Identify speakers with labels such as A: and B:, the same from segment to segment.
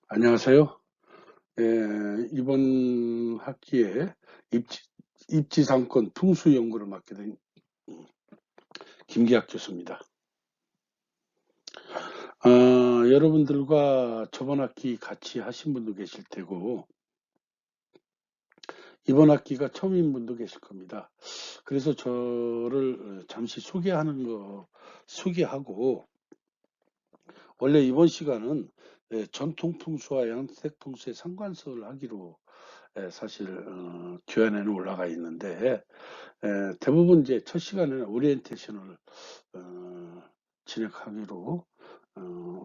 A: 안녕하세요. 이번 학기에 입지상권 풍수 연구를 맡게 된 김기학 교수입니다. 여러분들과 저번 학기 같이 하신 분도 계실 테고, 이번 학기가 처음인 분도 계실 겁니다. 그래서 저를 잠시 소개하고, 원래 이번 시간은 전통 풍수와 양색 풍수의 상관성을 하기로 사실 교연에는 올라가 있는데, 대부분 이제 첫 시간에는 오리엔테이션을 진행하기로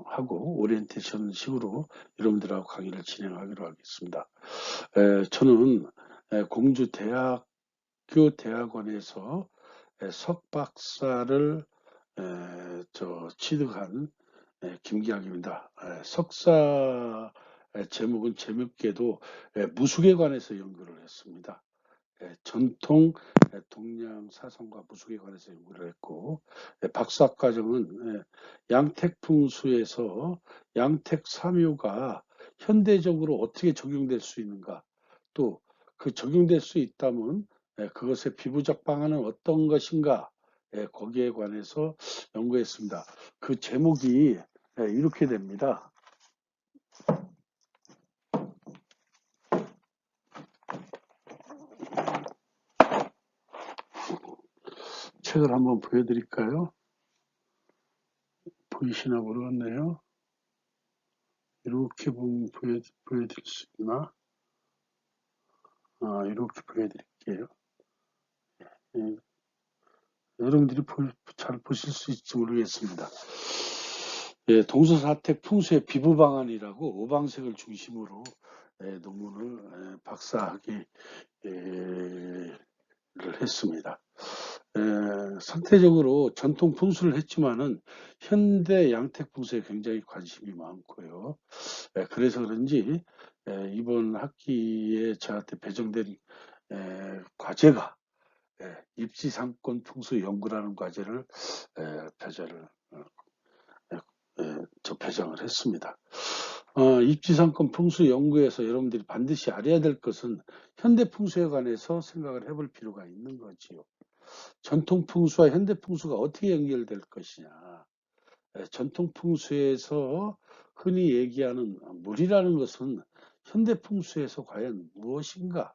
A: 하고, 오리엔테이션 식으로 여러분들하고 강의를 진행하기로 하겠습니다. 저는 공주대학교 대학원에서 석박사를 취득한 김기학입니다. 석사 제목은 재밌게도 무속에 관해서 연구를 했습니다. 전통 동양 사상과 무속에 관해서 연구를 했고, 박사과정은 양택풍수에서 양택삼효가 현대적으로 어떻게 적용될 수 있는가, 또 그 적용될 수 있다면 그것의 비부적 방안은 어떤 것인가, 거기에 관해서 연구했습니다. 그 제목이 이렇게 됩니다. 책을 한번 보여드릴까요? 보이시나 모르겠네요. 이렇게 보면 보여드릴 수 있나? 이렇게 보여드릴게요. 예, 여러분들이 잘 보실 수 있을지 모르겠습니다. 예, 동서사택 풍수의 비부 방안이라고 오방색을 중심으로 논문을 박사학위를 했습니다. 상대적으로 전통 풍수를 했지만은 현대 양택 풍수에 굉장히 관심이 많고요. 그래서 그런지 이번 학기에 저한테 배정된 과제가 입지상권 풍수 연구라는 과제를 배정을 했습니다. 입지상권 풍수 연구에서 여러분들이 반드시 알아야 될 것은 현대 풍수에 관해서 생각을 해볼 필요가 있는 거지요. 전통 풍수와 현대 풍수가 어떻게 연결될 것이냐. 전통 풍수에서 흔히 얘기하는 물이라는 것은 현대 풍수에서 과연 무엇인가?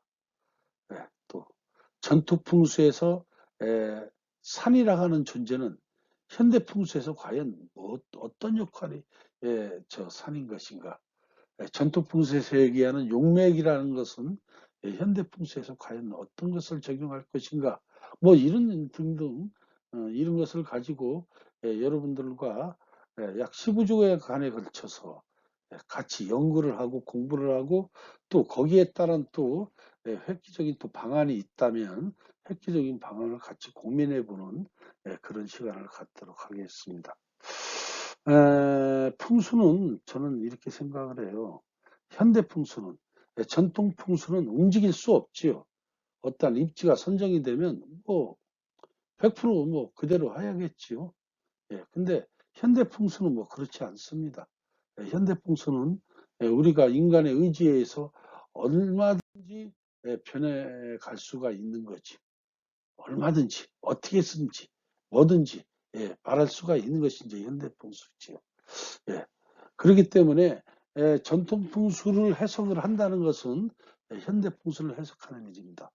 A: 또 전통 풍수에서 산이라고 하는 존재는 현대 풍수에서 과연 어떤 역할이 저 산인 것인가? 전통 풍수에서 얘기하는 용맥이라는 것은 현대 풍수에서 과연 어떤 것을 적용할 것인가? 뭐 이런 등등 이런 것을 가지고 여러분들과 약 15주간에 걸쳐서 같이 연구를 하고 공부를 하고, 또 거기에 따른 또 획기적인 또 방안이 있다면 획기적인 방안을 같이 고민해보는 그런 시간을 갖도록 하겠습니다. 풍수는 저는 이렇게 생각을 해요. 현대 풍수는, 전통 풍수는 움직일 수 없지요. 어떠한 입지가 선정이 되면 뭐 100%뭐 그대로 해야겠지요. 근데 현대 풍수는 뭐 그렇지 않습니다. 현대 풍수는 우리가 인간의 의지에 의해서 얼마든지 변해갈 수가 있는 거지. 얼마든지 어떻게든지 뭐든지 말할 수가 있는 것이 이제 현대 풍수지요. 그렇기 때문에 전통 풍수를 해석을 한다는 것은 현대 풍수를 해석하는 일입니다.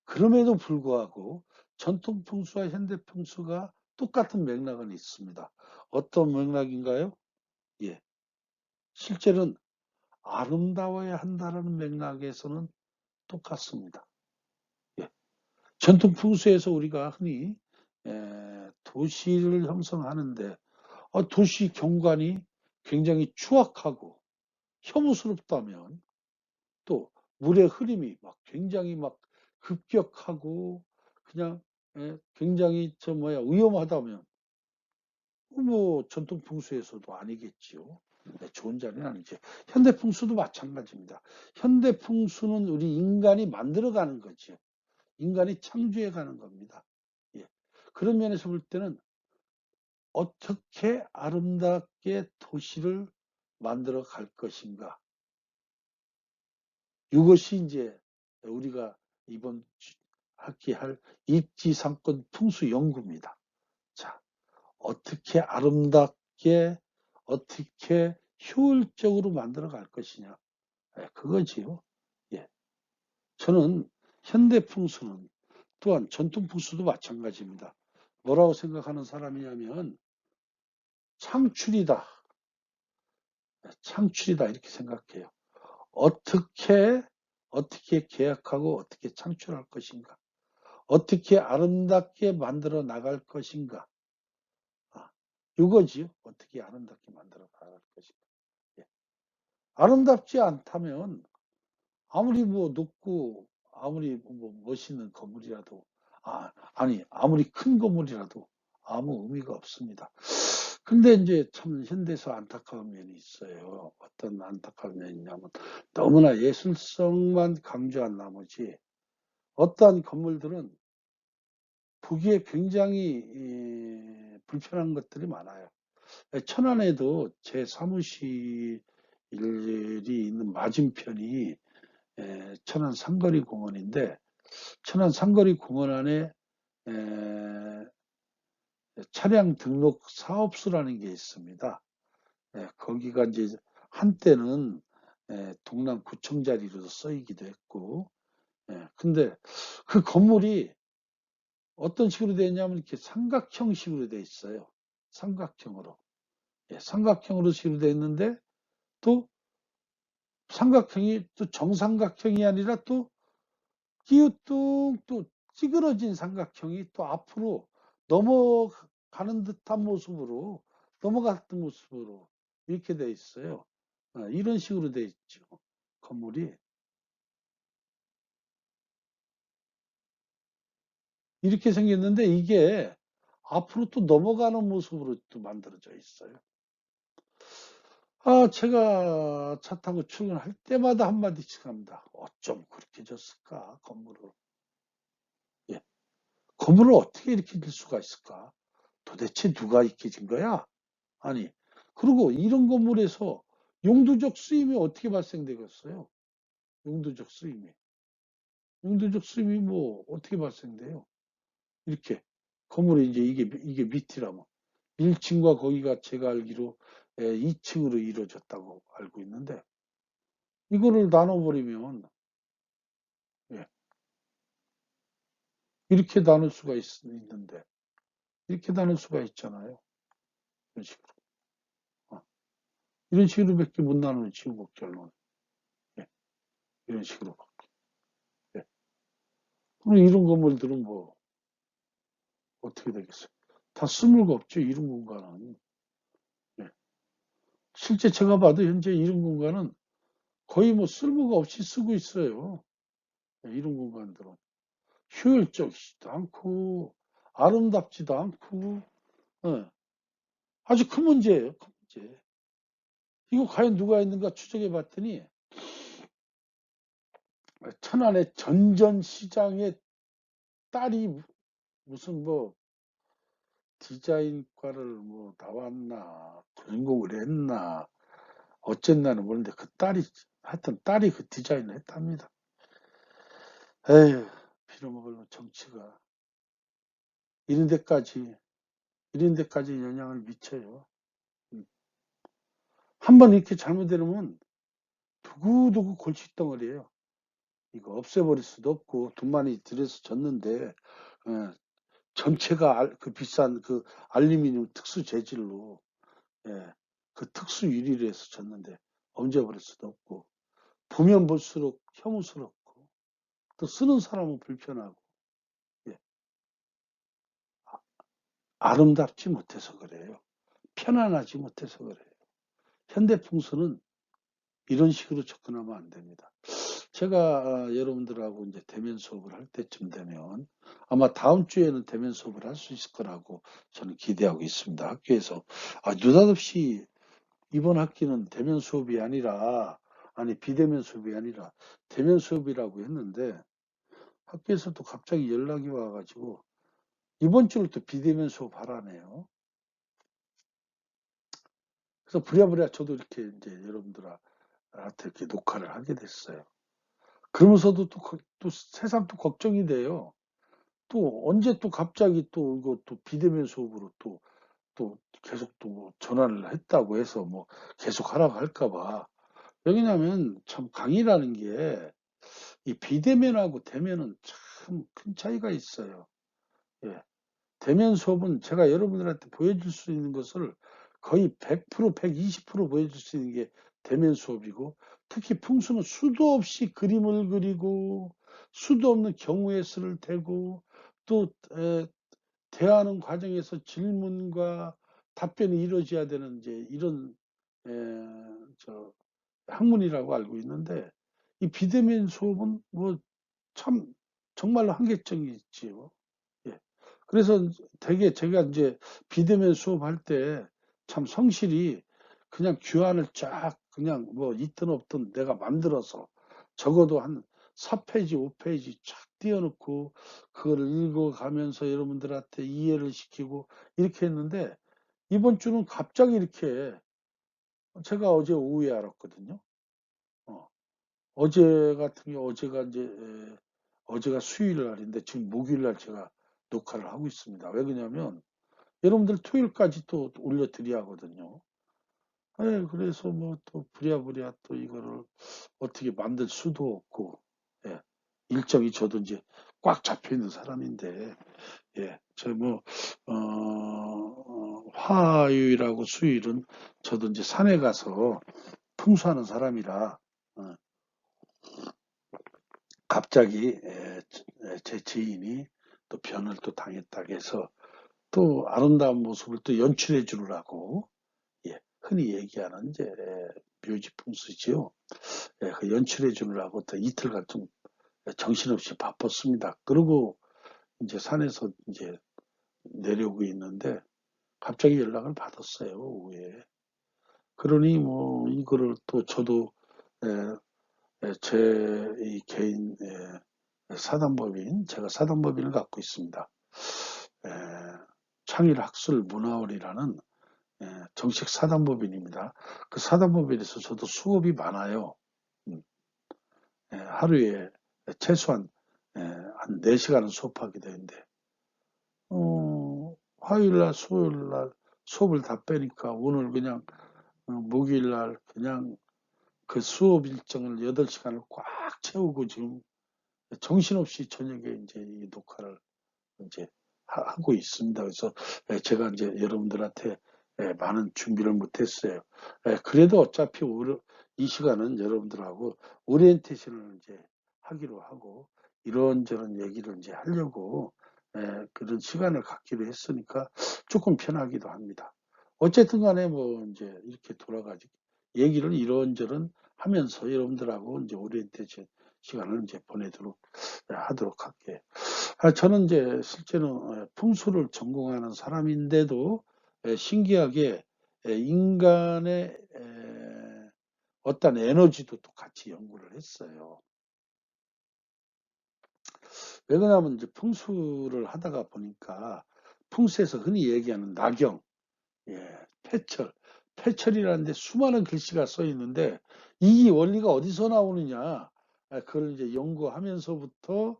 A: 그럼에도 불구하고 전통 풍수와 현대 풍수가 똑같은 맥락은 있습니다. 어떤 맥락인가요? 예, 실제로는 아름다워야 한다는 맥락에서는 똑같습니다. 예, 전통 풍수에서 우리가 흔히 도시를 형성하는데 도시 경관이 굉장히 추악하고 혐오스럽다면, 또 물의 흐름이 막 굉장히 막 급격하고 그냥 굉장히 위험하다면 뭐 전통 풍수에서도 아니겠지요. 좋은 자리는 아니죠. 현대 풍수도 마찬가지입니다. 현대 풍수는 우리 인간이 만들어가는 거죠. 인간이 창조해가는 겁니다. 예. 그런 면에서 볼 때는 어떻게 아름답게 도시를 만들어 갈 것인가. 이것이 이제 우리가 이번 학기 할 입지상권 풍수 연구입니다. 자, 어떻게 아름답게, 어떻게 효율적으로 만들어 갈 것이냐. 그거지요. 예. 저는 현대 풍수는 또한 전통 풍수도 마찬가지입니다. 뭐라고 생각하는 사람이냐면 창출이다. 창출이다 이렇게 생각해요. 어떻게 계약하고 어떻게 창출할 것인가. 어떻게 아름답게 만들어 나갈 것인가. 이거지요. 어떻게 아름답게 만들어 나갈 것인가. 예. 아름답지 않다면 아무리 뭐 높고 아무리 뭐 멋있는 건물이라도 아니 아무리 큰 건물이라도 아무 의미가 없습니다. 근데 이제 참 현대에서 안타까운 면이 있어요. 어떤 안타까운 면이냐면 너무나 예술성만 강조한 나머지 어떠한 건물들은 보기에 굉장히 불편한 것들이 많아요. 천안에도 제 사무실이 있는 맞은편이 천안 삼거리 공원인데 천안 삼거리 공원 안에 차량 등록 사업소라는 게 있습니다. 거기가 이제 한때는 동남구청 자리로 쓰이기도 했고, 근데 그 건물이 어떤 식으로 되어 있냐면 이렇게 삼각형식으로 되어 있어요. 삼각형으로. 삼각형으로 식으로 되어 있는데 또 삼각형이 또 정삼각형이 아니라 또 기우뚱 또 찌그러진 삼각형이 또 앞으로 넘어가는 듯한 모습으로 넘어갔던 모습으로 이렇게 돼 있어요. 이런 식으로 돼 있죠. 건물이 이렇게 생겼는데 이게 앞으로 또 넘어가는 모습으로 또 만들어져 있어요. 제가 차 타고 출근할 때마다 한마디씩 합니다. 어쩜 그렇게 졌을까, 건물을. 예. 건물을 어떻게 이렇게 질 수가 있을까? 도대체 누가 이렇게 진 거야? 아니, 그리고 이런 건물에서 용도적 수임이 어떻게 발생되겠어요? 용도적 수임이. 용도적 수임이 뭐 어떻게 발생돼요? 이렇게 건물이 이제 이게 밑이라면 1층과 거기가 제가 알기로 2층으로 이루어졌다고 알고 있는데 이거를 나눠버리면 예, 이렇게 나눌 수가 있는데 이렇게 나눌 수가 있잖아요. 이런 식으로. 이런 식으로밖에 못 나누지 뭐 결론. 예, 이런 식으로. 예. 그럼 이런 건물들은 뭐 어떻게 되겠어요? 다 쓸모가 없죠. 이런 공간은. 예. 실제 제가 봐도 현재 이런 공간은 거의 뭐 쓸모가 없이 쓰고 있어요. 예, 이런 공간들은. 효율적이지도 않고, 아름답지도 않고, 예. 아주 큰 문제예요. 큰 문제. 이거 과연 누가 있는가 추적해 봤더니, 천안의 전전시장의 딸이 무슨 뭐 디자인과를 뭐 나왔나, 전공을 했나, 어쨌나는 모르는데 그 딸이 하여튼 딸이 그 디자인을 했답니다. 에휴, 빌어먹을 정치가 이런 데까지 영향을 미쳐요. 한번 이렇게 잘못되면 두고두고 골칫덩어리예요. 이거 없애버릴 수도 없고 돈 많이 들여서 졌는데 전체가 그 비싼 그 알루미늄 특수 재질로 그 특수 유리로 해서 졌는데 얹어버릴 수도 없고 보면 볼수록 혐오스럽고 또 쓰는 사람은 불편하고 예, 아름답지 못해서 그래요. 편안하지 못해서 그래요. 현대 풍수는 이런 식으로 접근하면 안 됩니다. 제가 여러분들하고 이제 대면 수업을 할 때쯤 되면 아마 다음 주에는 대면 수업을 할 수 있을 거라고 저는 기대하고 있습니다. 학교에서 느닷없이 이번 학기는 대면 수업이 아니라 비대면 수업이 아니라 대면 수업이라고 했는데 학교에서도 갑자기 연락이 와가지고 이번 주를 또 비대면 수업 하라네요. 그래서 부랴부랴 저도 이렇게 이제 여러분들한테 이렇게 녹화를 하게 됐어요. 그러면서도 또 세상 또 걱정이 돼요. 또 언제 또 갑자기 또 이거 또 비대면 수업으로 또 계속 또 전환을 했다고 해서 뭐 계속 하라고 할까 봐. 왜냐면 참 강의라는 게 이 비대면하고 대면은 참 큰 차이가 있어요. 예. 대면 수업은 제가 여러분들한테 보여줄 수 있는 것을 거의 100%, 120% 보여줄 수 있는 게 대면 수업이고, 특히 풍수는 수도 없이 그림을 그리고 수도 없는 경우의 수를 대고 또 대하는 과정에서 질문과 답변이 이루어져야 되는 이제 이런 에, 저 학문이라고 알고 있는데, 이 비대면 수업은 뭐 참 정말로 한계점이 있지요. 예. 그래서 되게 제가 이제 비대면 수업할 때 참 성실히 그냥 교안을 쫙 그냥 뭐 있든 없든 내가 만들어서 적어도 한 4페이지, 5페이지 쫙 띄워놓고 그걸 읽어가면서 여러분들한테 이해를 시키고 이렇게 했는데, 이번 주는 갑자기 이렇게 제가 어제 오후에 알았거든요. 어. 어제 같은 경우 어제가 이제 어제가 수요일 날인데 지금 목요일 날 제가 녹화를 하고 있습니다. 왜 그러냐면 여러분들 토요일까지 또 올려드려야 하거든요. 예, 그래서 뭐 또 부랴부랴 또 이거를 어떻게 만들 수도 없고, 예, 일정이 저도 이제 꽉 잡혀 있는 사람인데, 예, 저 뭐, 화요일하고 수요일은 저도 이제 산에 가서 풍수하는 사람이라, 어, 갑자기 제 지인이 또 변을 또 당했다고 해서 또 아름다운 모습을 또 연출해 주느라고, 예, 흔히 얘기하는 이제 묘지 풍수지요. 예, 그 연출해 주느라고 또 이틀간 좀 정신없이 바빴습니다. 그리고 이제 산에서 이제 내려오고 있는데 갑자기 연락을 받았어요, 오후에. 그러니 뭐 이거를 또 저도 제 이 개인 사단법인, 제가 사단법인을 갖고 있습니다. 에, 창일학술문화원이라는 정식 사단법인입니다. 그 사단법인에서 저도 수업이 많아요. 하루에 최소한 한 4시간은 수업하게 되는데, 화요일날, 수요일날 수업을 다 빼니까 오늘 그냥 목요일날 그냥 그 수업 일정을 8시간을 꽉 채우고 지금 정신없이 저녁에 이제 이 녹화를 이제 하고 있습니다. 그래서 제가 이제 여러분들한테 많은 준비를 못했어요. 그래도 어차피 이 시간은 여러분들하고 오리엔테이션을 이제 하기로 하고 이런저런 얘기를 이제 하려고 그런 시간을 갖기로 했으니까 조금 편하기도 합니다. 어쨌든 간에 뭐 이제 이렇게 돌아가지고 얘기를 이런저런 하면서 여러분들하고 이제 오리엔테이션 시간을 이제 보내도록 하도록 할게요. 저는 이제 실제는 풍수를 전공하는 사람인데도 신기하게 인간의 어떤 에너지도 또 같이 연구를 했어요. 왜 그러냐면 이제 풍수를 하다가 보니까 풍수에서 흔히 얘기하는 나경, 예, 폐철, 폐철이라는데 수많은 글씨가 써 있는데 이 원리가 어디서 나오느냐? 그걸 이제 연구하면서부터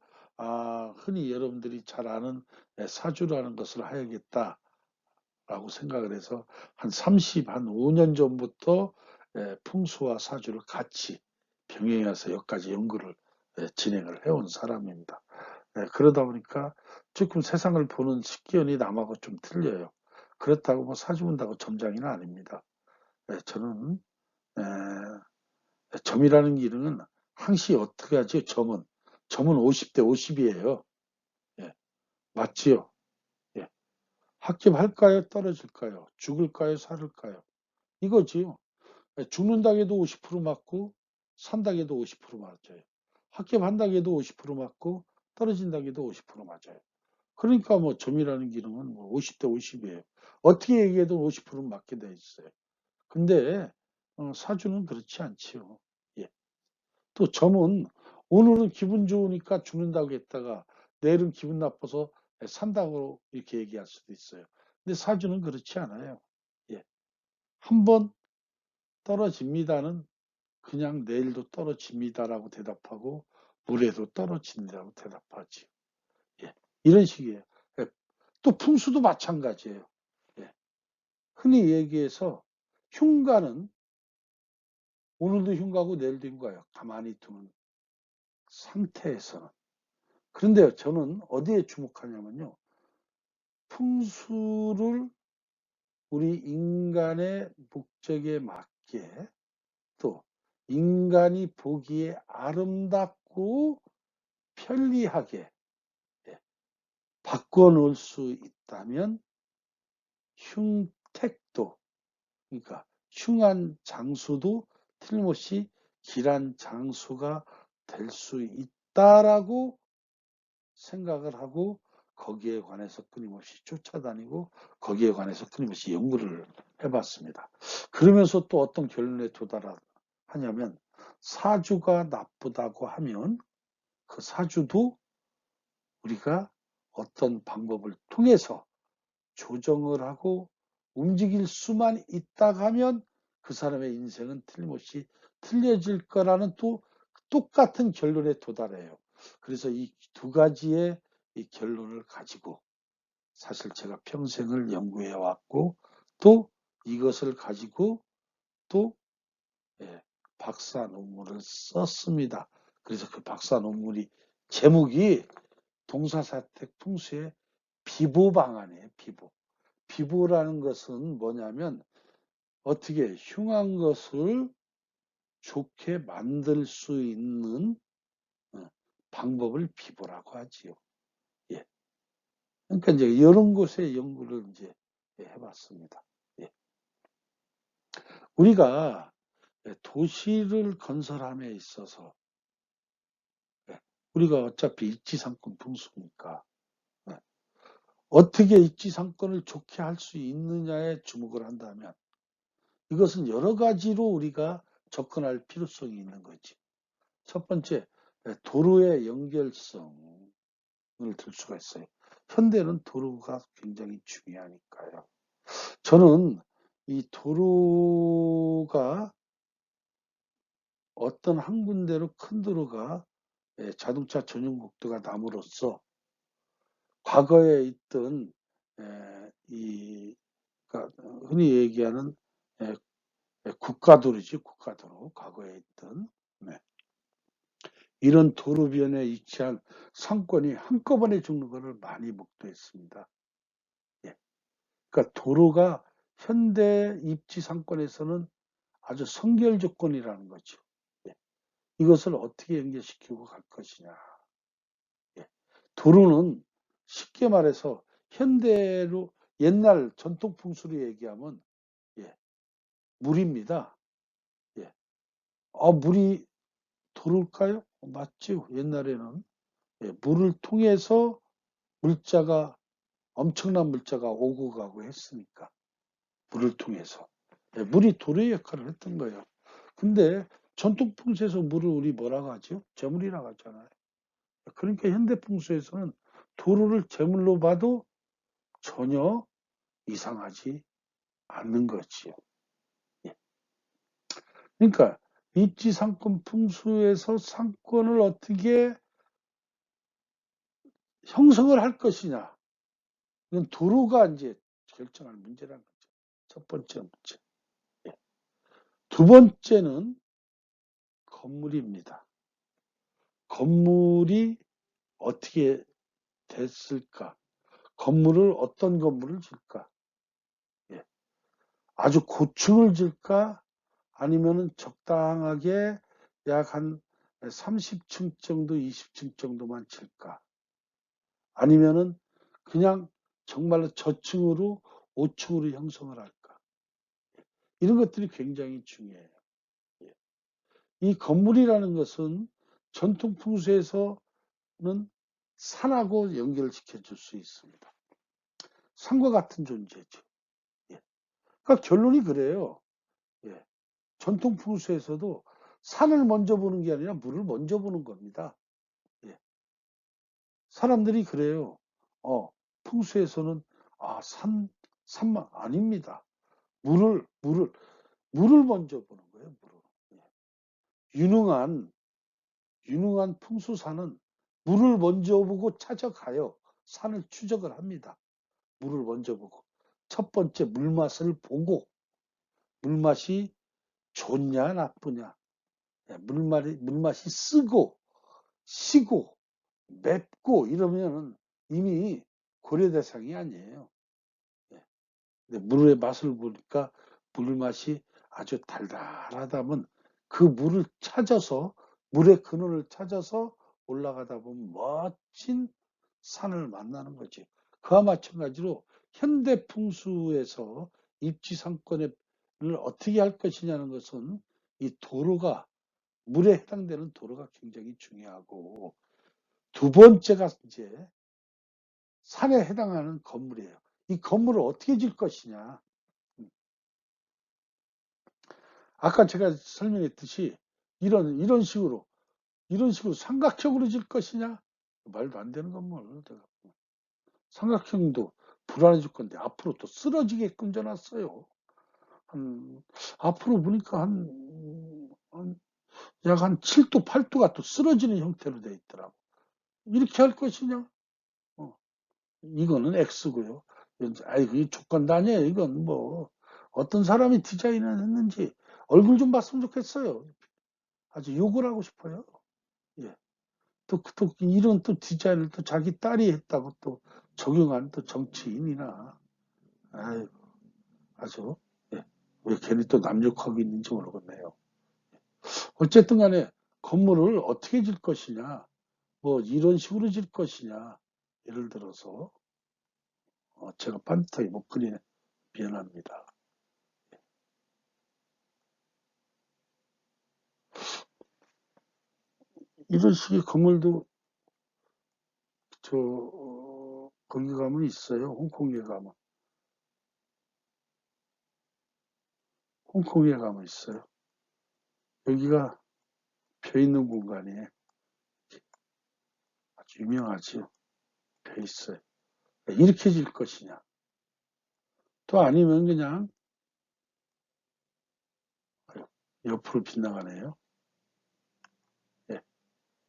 A: 흔히 여러분들이 잘 아는 사주라는 것을 해야겠다라고 생각을 해서 한 5년 전부터 풍수와 사주를 같이 병행해서 여기까지 연구를 진행을 해온 사람입니다. 그러다 보니까 조금 세상을 보는 식견이 남하고 좀 틀려요. 그렇다고 뭐 사주 본다고 점장이는 아닙니다. 저는 점이라는 기능은 항시 어떻게 하지? 점은 50대 50이에요. 예, 맞지요? 예. 합격할까요? 떨어질까요? 죽을까요? 살을까요? 이거지요. 죽는다고 해도 50% 맞고 산다고 해도 50% 맞아요. 합격한다고 해도 50% 맞고 떨어진다고 해도 50% 맞아요. 그러니까 뭐 점이라는 기능은 뭐 50대 50이에요. 어떻게 얘기해도 50%는 맞게 돼 있어요. 근데 사주는 그렇지 않지요. 예. 또 점은 오늘은 기분 좋으니까 죽는다고 했다가 내일은 기분 나빠서 산다고 이렇게 얘기할 수도 있어요. 근데 사주는 그렇지 않아요. 예. 한번 떨어집니다는 그냥 내일도 떨어집니다라고 대답하고 모레도 떨어진다고 대답하지. 예, 이런 식이에요. 예, 또 풍수도 마찬가지예요. 예, 흔히 얘기해서 흉가는 오늘도 흉가고 내일도 흉가예요. 가만히 두는 상태에서는. 그런데 저는 어디에 주목하냐면요. 풍수를 우리 인간의 목적에 맞게 또 인간이 보기에 아름답고 편리하게 예, 바꿔놓을 수 있다면 흉택도 그러니까 흉한 장수도 틀림없이 길한 장수가 될 수 있다라고 생각을 하고 거기에 관해서 끊임없이 쫓아다니고 거기에 관해서 끊임없이 연구를 해봤습니다. 그러면서 또 어떤 결론에 도달하냐면 사주가 나쁘다고 하면 그 사주도 우리가 어떤 방법을 통해서 조정을 하고 움직일 수만 있다 하면 그 사람의 인생은 틀림없이 틀려질 거라는 또 똑같은 결론에 도달해요. 그래서 이 두 가지의 이 결론을 가지고 사실 제가 평생을 연구해 왔고 또 이것을 가지고 또 예, 박사 논문을 썼습니다. 그래서 그 박사 논문이 제목이 동사사택 풍수의 비보 방안이에요. 비보. 비보라는 것은 뭐냐면 어떻게 흉한 것을 좋게 만들 수 있는 방법을 비보라고 하지요. 예. 그러니까 이제 이런 곳에 연구를 이제 해봤습니다. 예. 우리가 도시를 건설함에 있어서 우리가 어차피 입지상권 풍수니까 어떻게 입지상권을 좋게 할 수 있느냐에 주목을 한다면 이것은 여러 가지로 우리가 접근할 필요성이 있는 거지. 첫 번째, 도로의 연결성을 들 수가 있어요. 현대는 도로가 굉장히 중요하니까요. 저는 이 도로가 어떤 한 군데로 큰 도로가 자동차 전용 국도가 남으로써 과거에 있던 이 그러니까 흔히 얘기하는 국가도로지 국가도로 과거에 있던 이런 도로변에 위치한 상권이 한꺼번에 죽는 것을 많이 목도했습니다. 예. 그러니까 도로가 현대 입지 상권에서는 아주 선결 조건이라는 거죠. 예. 이것을 어떻게 연결시키고 갈 것이냐. 예. 도로는 쉽게 말해서 현대로 옛날 전통 풍수로 얘기하면 예. 물입니다. 예. 물이 도로일까요? 맞죠. 옛날에는 물을 통해서 물자가 엄청난 물자가 오고 가고 했으니까 물을 통해서 물이 도로의 역할을 했던 거예요. 근데 전통 풍수에서 물을 우리 뭐라고 하죠? 재물이라고 하잖아요. 그러니까 현대 풍수에서는 도로를 재물로 봐도 전혀 이상하지 않는 거지요. 예. 그러니까 입지 상권 풍수에서 상권을 어떻게 형성을 할 것이냐. 이건 도로가 이제 결정할 문제라는 거죠. 첫 번째 문제. 예. 두 번째는 건물입니다. 건물이 어떻게 됐을까? 건물을 어떤 건물을 질까? 예. 아주 고층을 질까? 아니면은 적당하게 약 한 30층 정도, 20층 정도만 질까? 아니면은 그냥 정말로 저층으로 5층으로 형성을 할까? 이런 것들이 굉장히 중요해요. 예. 이 건물이라는 것은 전통 풍수에서는 산하고 연결시켜 줄 수 있습니다. 산과 같은 존재죠. 예. 그러니까 결론이 그래요. 예. 전통 풍수에서도 산을 먼저 보는 게 아니라 물을 먼저 보는 겁니다. 예. 사람들이 그래요. 풍수에서는 산만 아닙니다. 물을 먼저 보는 유능한 풍수사는 물을 먼저 보고 찾아가요. 산을 추적을 합니다. 물을 먼저 보고. 첫 번째 물맛을 보고, 물맛이 좋냐, 나쁘냐. 물맛이 쓰고, 시고, 맵고 이러면은 이미 고려 대상이 아니에요. 예. 근데 물의 맛을 보니까 물맛이 아주 달달하다면 그 물을 찾아서, 물의 근원을 찾아서 올라가다 보면 멋진 산을 만나는 거지. 그와 마찬가지로 현대 풍수에서 입지상권을 어떻게 할 것이냐는 것은 이 도로가, 물에 해당되는 도로가 굉장히 중요하고, 두 번째가 이제 산에 해당하는 건물이에요. 이 건물을 어떻게 질 것이냐. 아까 제가 설명했듯이 이런 식으로 삼각형으로 질 것이냐? 말도 안 되는 건물. 삼각형도 불안해 질 건데 앞으로 또 쓰러지게끔 져놨어요. 앞으로 보니까 약 한 7도, 8도가 또 쓰러지는 형태로 되어 있더라고. 이렇게 할 것이냐? 어, 이거는 X고요. 이 조건도 아니에요. 이건 뭐 어떤 사람이 디자인을 했는지 얼굴 좀 봤으면 좋겠어요. 아주 욕을 하고 싶어요. 예. 또 이런 또 디자인을 또 자기 딸이 했다고 또 적용한 또 정치인이나, 아유, 아주, 예. 왜 괜히 또 남욕하고 있는지 모르겠네요. 어쨌든 간에 건물을 어떻게 질 것이냐, 뭐 이런 식으로 질 것이냐, 예를 들어서, 제가 반듯하게 못 그리네. 미안합니다. 이런 식의 건물도 거기 가면 있어요. 홍콩에 가면. 홍콩에 가면 있어요. 여기가 벼 있는 공간이에요. 아주 유명하지요. 벼 있어요. 이렇게 질 것이냐. 또 아니면 그냥 옆으로 빗나가네요. 예.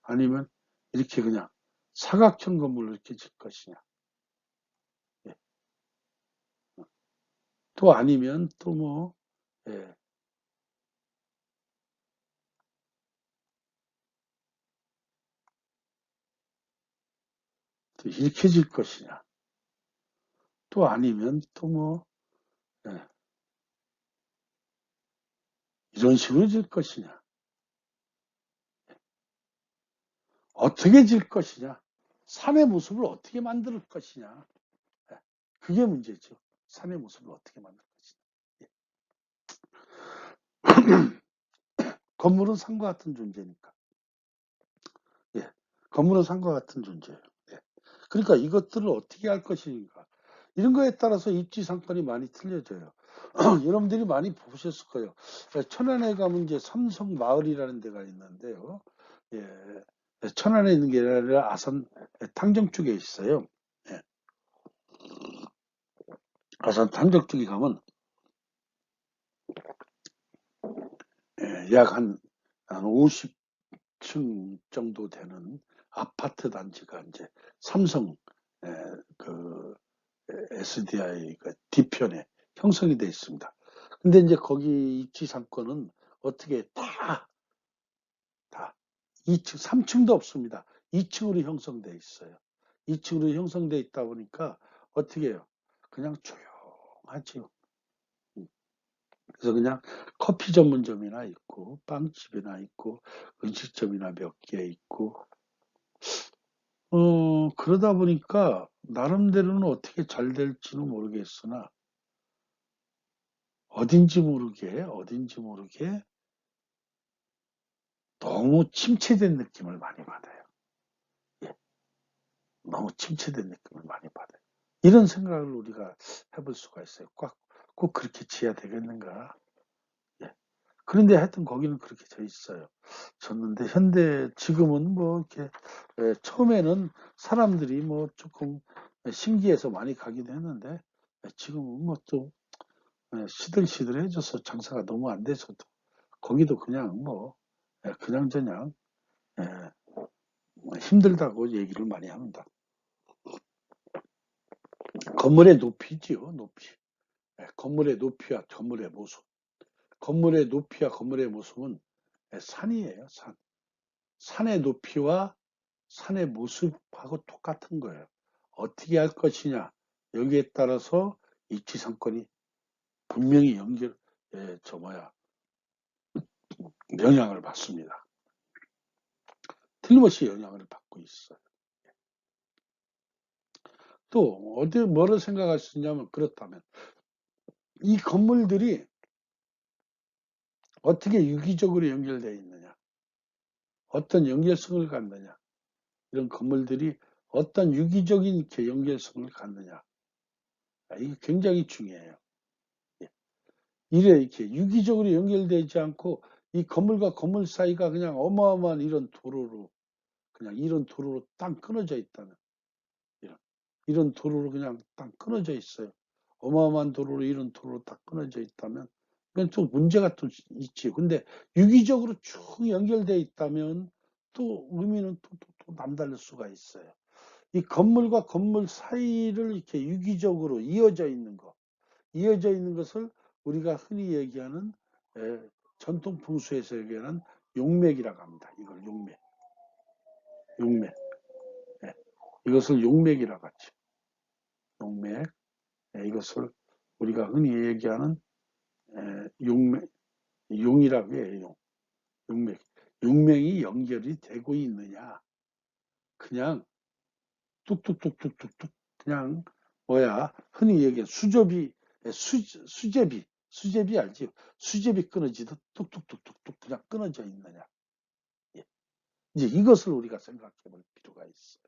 A: 아니면 이렇게 그냥 사각형 건물로 이렇게 질 것이냐. 예. 또 아니면 또 뭐, 예. 또 이렇게 질 것이냐. 또 아니면 또 뭐, 예. 이런 식으로 질 것이냐. 어떻게 질 것이냐. 산의 모습을 어떻게 만들 것이냐. 예. 그게 문제죠. 산의 모습을 어떻게 만들 것이냐. 예. 건물은 산과 같은 존재니까. 예. 건물은 산과 같은 존재예요. 예. 그러니까 이것들을 어떻게 할 것인가. 이런 거에 따라서 입지 상권이 많이 틀려져요. 여러분들이 많이 보셨을 거예요. 천안에 가면 이제 삼성 마을이라는 데가 있는데요. 예. 천안에 있는 게 아니라 아산 탕정 쪽에 있어요. 예. 아산 탕정 쪽에 가면 약 한 50층 정도 되는 아파트 단지가 이제 삼성 그 SDI 그 뒤편에 형성이 되어 있습니다. 근데 이제 거기 입지 상권은 어떻게 다 2층, 3층도 없습니다. 2층으로 형성되어 있어요. 2층으로 형성되어 있다 보니까 어떻게 해요? 그냥 조용하지요. 그래서 그냥 커피 전문점이나 있고, 빵집이나 있고, 음식점이나 몇 개 있고, 그러다 보니까 나름대로는 어떻게 잘 될지는 모르겠으나, 어딘지 모르게 너무 침체된 느낌을 많이 받아요. 예, 너무 침체된 느낌을 많이 받아요. 이런 생각을 우리가 해볼 수가 있어요. 꼭 그렇게 지어야 되겠는가? 예. 그런데 하여튼 거기는 그렇게 돼 있어요. 졌는데 지금은 뭐 이렇게 처음에는 사람들이 뭐 조금 신기해서 많이 가기도 했는데 지금은 뭐 또 시들시들해져서 장사가 너무 안 돼서도 거기도 그냥 뭐 그냥저냥 힘들다고 얘기를 많이 합니다. 건물의 높이지요, 높이. 건물의 높이와 건물의 모습. 건물의 높이와 건물의 모습은 산이에요, 산. 산의 높이와 산의 모습하고 똑같은 거예요. 어떻게 할 것이냐, 여기에 따라서 입지상권이 분명히 영향을 받습니다. 틀림없이 영향을 받고 있어요. 또 뭐를 생각할 수 있냐면, 그렇다면 이 건물들이 어떻게 유기적으로 연결되어 있느냐, 어떤 연결성을 갖느냐, 이런 건물들이 어떤 유기적인 이렇게 연결성을 갖느냐, 이게 굉장히 중요해요. 이렇게 유기적으로 연결되지 않고 이 건물과 건물 사이가 그냥 어마어마한 이런 도로로 딱 끊어져 있다면, 이런 도로로 그냥 딱 끊어져 있어요. 어마어마한 도로로 이런 도로로 딱 끊어져 있다면 그건 또 문제가 또 있지. 근데 유기적으로 쭉 연결되어 있다면 또 의미는 또 남다를 수가 있어요. 이 건물과 건물 사이를 이렇게 유기적으로 이어져 있는 것을 우리가 흔히 얘기하는 전통 풍수에서 얘기하는 용맥이라고 합니다. 이걸 용맥. 이것을 용맥이라고 하죠. 용맥. 이것을 우리가 흔히 얘기하는 용맥, 용이라고 해요. 용맥. 용맥이 연결이 되고 있느냐? 그냥 뚝뚝뚝뚝뚝뚝 그냥 흔히 얘기해 수제비 알지? 수제비 끊어지듯 뚝뚝뚝뚝뚝 그냥 끊어져 있느냐? 예. 이제 이것을 우리가 생각해 볼 필요가 있어요.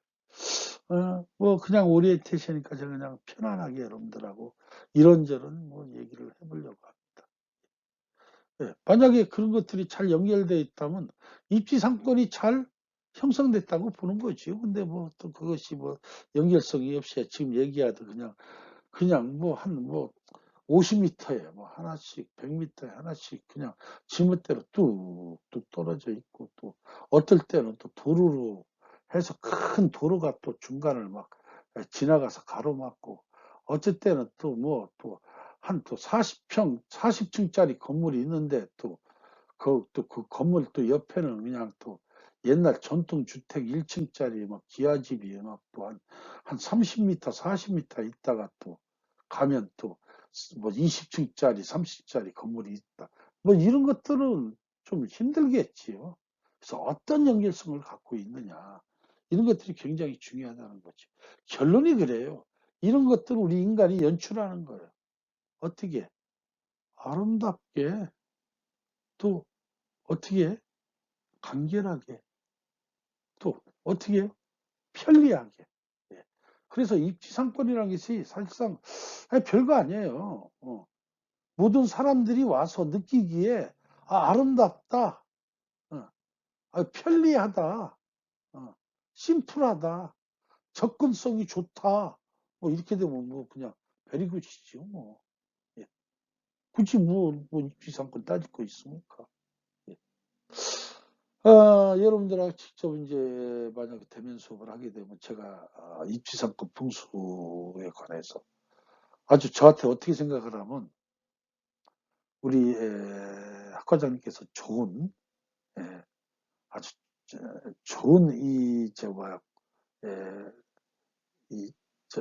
A: 뭐 그냥 오리엔테이션이니까 제가 그냥 편안하게 여러분들하고 이런저런 뭐 얘기를 해보려고 합니다. 만약에 그런 것들이 잘 연결되어 있다면 입지 상권이 잘 형성됐다고 보는 거죠. 근데 뭐 또 그것이 뭐 연결성이 없이 지금 얘기하듯 그냥 뭐 50m에 뭐 하나씩 100m에 하나씩 그냥 지멋대로 뚝뚝 떨어져 있고, 또 어떨 때는 또 도로로 해서 큰 도로가 또 중간을 막 지나가서 가로막고, 어쩔 때는 또 뭐 또 한 또 40층짜리 건물이 있는데 또 그 건물 또 옆에는 그냥 또 옛날 전통주택 1층짜리 막 기아집이 막 또 한 30m, 40m 있다가 또 가면 또 뭐 20층짜리, 30층짜리 건물이 있다. 뭐 이런 것들은 좀 힘들겠지요. 그래서 어떤 연결성을 갖고 있느냐. 이런 것들이 굉장히 중요하다는 거죠. 결론이 그래요. 이런 것들을 우리 인간이 연출하는 거예요. 어떻게? 아름답게, 또 어떻게? 간결하게, 또 어떻게? 편리하게. 예. 그래서 입지상권이라는 것이 사실상 별거 아니에요. 모든 사람들이 와서 느끼기에 아름답다, 편리하다, 심플하다, 접근성이 좋다. 뭐 이렇게 되면 뭐 그냥 베리굿이죠. 뭐. 예. 굳이 뭐 입지상권 따질 거 있습니까? 예. 여러분들하고 직접 이제 만약에 대면 수업을 하게 되면 제가 입지상권 풍수에 관해서 아주 저한테 어떻게 생각을 하면, 우리 학과장님께서 좋은, 아주 좋은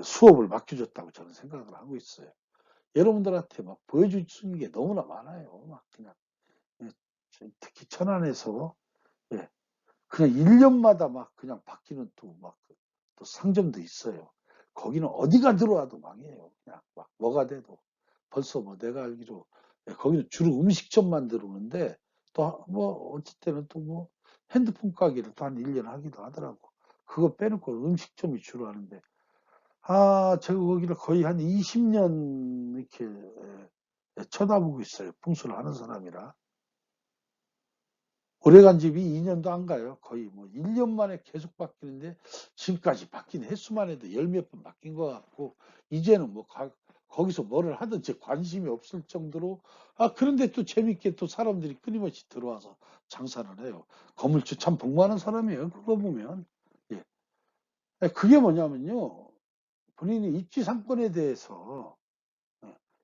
A: 수업을 맡겨줬다고 저는 생각을 하고 있어요. 여러분들한테 막 보여줄 수 있는 게 너무나 많아요. 막 그냥 특히 천안에서 그냥 1년마다 막 그냥 바뀌는 또 상점도 있어요. 거기는 어디가 들어와도 망해요. 그냥 막 뭐가 돼도. 벌써 뭐 내가 알기로 거기는 주로 음식점만 들어오는데, 또 뭐 어쩔 때는 또 뭐 핸드폰 가게를 또 한 1년 하기도 하더라고. 그거 빼놓고 음식점이 주로 하는데, 제가 거기를 거의 한 20년 이렇게 쳐다보고 있어요. 풍수를 하는 사람이라. 오래간 집이 2년도 안 가요. 거의 뭐 1년 만에 계속 바뀌는데, 지금까지 바뀐 횟수만 해도 10몇 번 바뀐 것 같고, 이제는 뭐 거기서 뭐를 하든지 관심이 없을 정도로, 그런데 또 재밌게 또 사람들이 끊임없이 들어와서 장사를 해요. 건물주 참 복 많은 사람이에요. 그거 보면. 예. 그게 뭐냐면요. 본인이 입지 상권에 대해서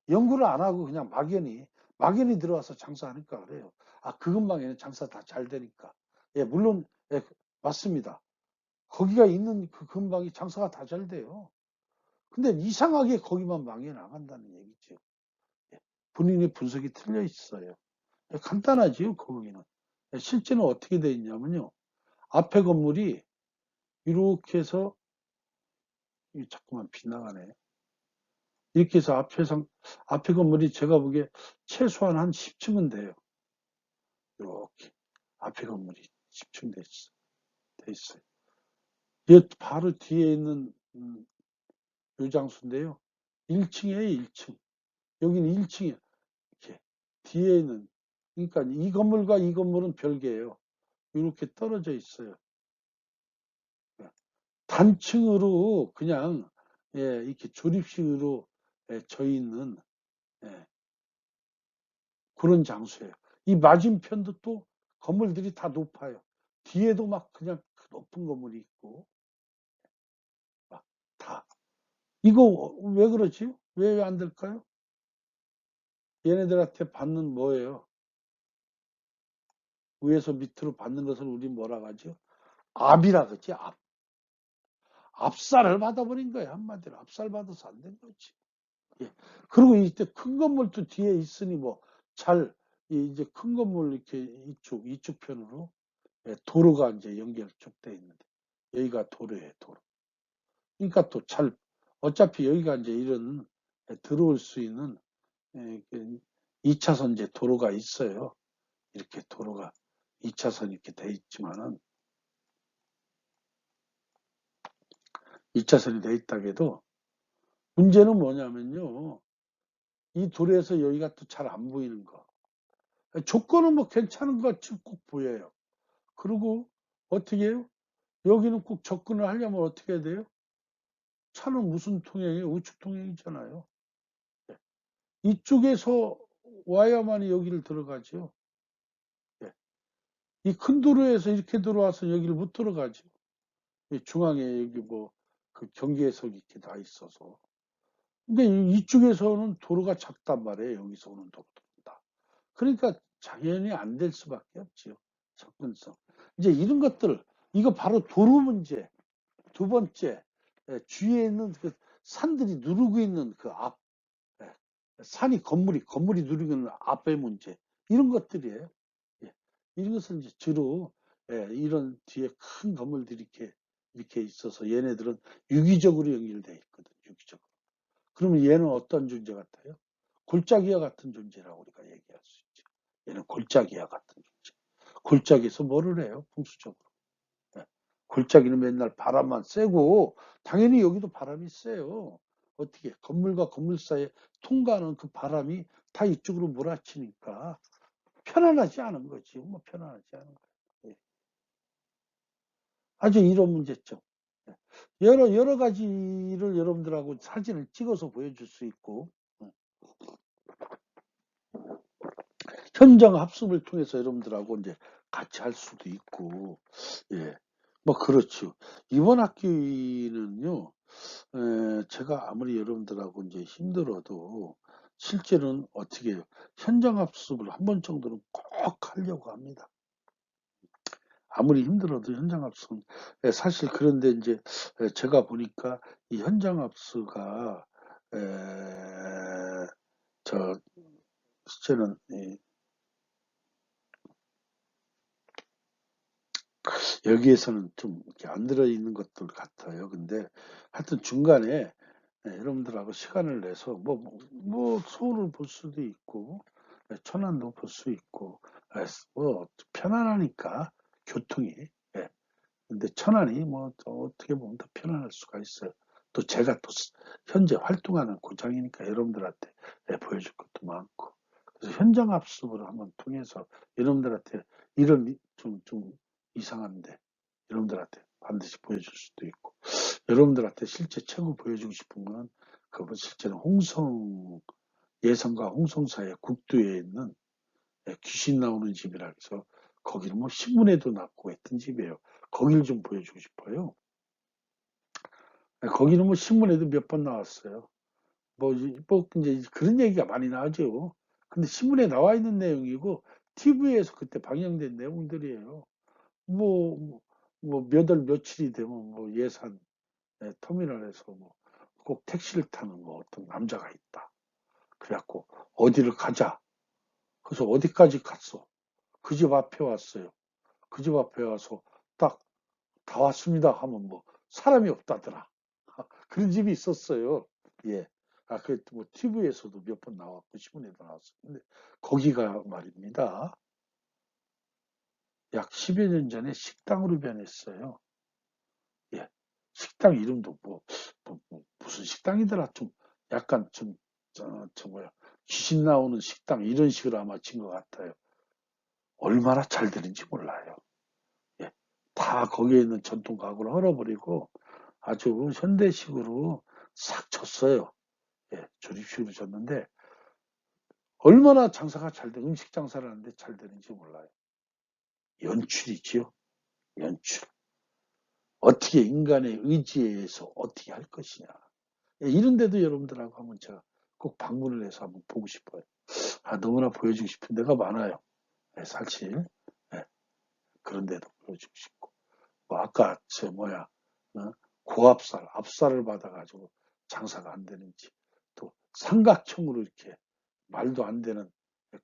A: 연구를 안 하고 그냥 막연히 들어와서 장사하니까 그래요. 그 근방에는 장사 다 잘 되니까. 예, 물론, 예, 맞습니다. 거기가 있는 그 근방이 장사가 다 잘 돼요. 근데 이상하게 거기만 망해 나간다는 얘기죠. 예, 본인의 분석이 틀려 있어요. 예, 간단하지요, 거기는. 예, 실제는 어떻게 돼 있냐면요. 앞에 건물이 이렇게 해서, 자꾸만 빗나가네. 이렇게 해서 앞에 건물이 제가 보기에 최소한 한 10층은 돼요. 이렇게. 앞에 건물이 10층 돼 있어요. 이 바로 뒤에 있는, 요 장소인데요. 1층이에요, 1층. 여기는 1층이에요. 이렇게. 뒤에 있는, 그러니까 이 건물과 이 건물은 별개예요. 이렇게 떨어져 있어요. 단층으로 그냥, 예, 이렇게 조립식으로, 예, 져 있는, 예, 그런 장소예요. 이 맞은편도 또 건물들이 다 높아요. 뒤에도 막 그냥 높은 건물이 있고, 막 다. 이거 왜 그러지? 왜 안 될까요? 얘네들한테 받는 뭐예요? 위에서 밑으로 받는 것을 우리 뭐라 하죠? 압이라 그러지, 압. 압살을 받아버린 거예요, 한마디로. 압살 받아서 안 된 거지. 예. 그리고 이때 큰 건물도 뒤에 있으니 뭐, 이제 큰 건물 이렇게 이쪽 편으로, 예, 도로가 이제 연결 쭉 돼 있는데, 여기가 도로예요, 도로. 그러니까 또 어차피 여기가 이제 이런, 예, 들어올 수 있는, 예, 2차선 이제 도로가 있어요. 이렇게 도로가 2차선 이렇게 돼 있지만은, 2차선이 돼 있다고 해도, 문제는 뭐냐면요. 이 도로에서 여기가 또 잘 안 보이는 거. 조건은 뭐 괜찮은 것 같이 꼭 보여요. 그리고 어떻게 해요? 여기는 꼭 접근을 하려면 어떻게 해야 돼요? 차는 무슨 통행이에요? 우측 통행이잖아요. 예. 이쪽에서 와야만이 여기를 들어가죠. 예. 이 큰 도로에서 이렇게 들어와서 여기를 못 들어가죠. 중앙에 여기 뭐, 그 경계석이 이렇게 다 있어서. 근데 이쪽에서는 도로가 작단 말이에요. 여기서 오는 도로다. 그러니까 당연히 안 될 수밖에 없지요. 접근성. 이제 이런 것들, 이거 바로 도로 문제. 두 번째, 주위에 있는 그 산들이 누르고 있는 그 예, 건물이 누르고 있는 앞의 문제. 이런 것들이에요. 예, 이런 것은 이제 주로, 예, 이런 뒤에 큰 건물들이 이렇게 있어서 얘네들은 유기적으로 연결되어 있거든, 유기적으로. 그러면 얘는 어떤 존재 같아요? 골짜기와 같은 존재라고 우리가 얘기할 수 있죠. 얘는 골짜기와 같은 존재. 골짜기에서 뭐를 해요? 풍수적으로. 예. 골짜기는 맨날 바람만 쐬고, 당연히 여기도 바람이 세요. 어떻게 건물과 건물 사이에 통과하는 그 바람이 다 이쪽으로 몰아치니까 편안하지 않은 거지. 뭐 편안하지 않은 거예요. 예. 아주 이런 문제점. 예. 여러 가지를 여러분들하고 사진을 찍어서 보여줄 수 있고, 현장 합숙을 통해서 여러분들하고 이제 같이 할 수도 있고, 예, 뭐 그렇죠. 이번 학기는요, 제가 아무리 여러분들하고 이제 힘들어도 실제는 어떻게 해요? 현장 합숙을 한 번 정도는 꼭 하려고 합니다. 아무리 힘들어도 현장 합숙은, 사실 그런데 이제 제가 보니까 이 현장 합숙가 저 실제는 여기에서는 좀 이렇게 안 들어있는 것들 같아요. 근데 하여튼 중간에, 여러분들하고 시간을 내서 뭐 서울을 볼 수도 있고, 천안도 볼 수 있고, 뭐 편안하니까 교통이. 예. 근데 천안이 뭐 어떻게 보면 더 편안할 수가 있어요. 또 제가 또 현재 활동하는 고장이니까 여러분들한테 보여줄 것도 많고. 그래서 현장 합숙을 한번 통해서 여러분들한테 이런 좀 이상한데 여러분들한테 반드시 보여줄 수도 있고, 여러분들한테 실제 최고 보여주고 싶은 거는 그건 실제로 홍성, 예성과 홍성 사이에 국도에 있는 귀신 나오는 집이라 해서 거기는 뭐 신문에도 났고 했던 집이에요. 거기를 좀 보여주고 싶어요. 거기는 뭐 신문에도 몇 번 나왔어요. 뭐 이제 그런 얘기가 많이 나오죠. 근데 신문에 나와 있는 내용이고 TV에서 그때 방영된 내용들이에요. 뭐, 몇 월 며칠이 되면 뭐 예산 터미널에서 뭐 꼭 택시를 타는 뭐 어떤 남자가 있다. 그래갖고 어디를 가자. 그래서 어디까지 갔어. 그 집 앞에 왔어요. 그 집 앞에 와서 딱 다 왔습니다 하면 뭐 사람이 없다더라. 그런 집이 있었어요. 예. 뭐 TV에서도 몇 번 나왔고 신문에도 나왔어요. 근데 거기가 말입니다. 약 10여 년 전에 식당으로 변했어요. 예. 식당 이름도 무슨 식당이더라. 좀 약간 뭐야. 귀신 나오는 식당 이런 식으로 아마 진 것 같아요. 얼마나 잘 되는지 몰라요. 예. 다 거기에 있는 전통 가구를 헐어버리고 아주 현대식으로 싹 쳤어요. 예. 조립식으로 쳤는데 얼마나 장사가 잘 돼, 음식 장사를 하는데 잘 되는지 몰라요. 연출이지요. 연출. 어떻게 인간의 의지에 의해서 어떻게 할 것이냐. 예, 이런데도 여러분들하고 한번 제가 꼭 방문을 해서 한번 보고 싶어요. 너무나 보여주고 싶은 데가 많아요. 예, 사실. 예, 그런데도 보여주고 싶고. 뭐 아까 고압살, 압살을 받아가지고 장사가 안 되는지, 또 삼각형으로 이렇게 말도 안 되는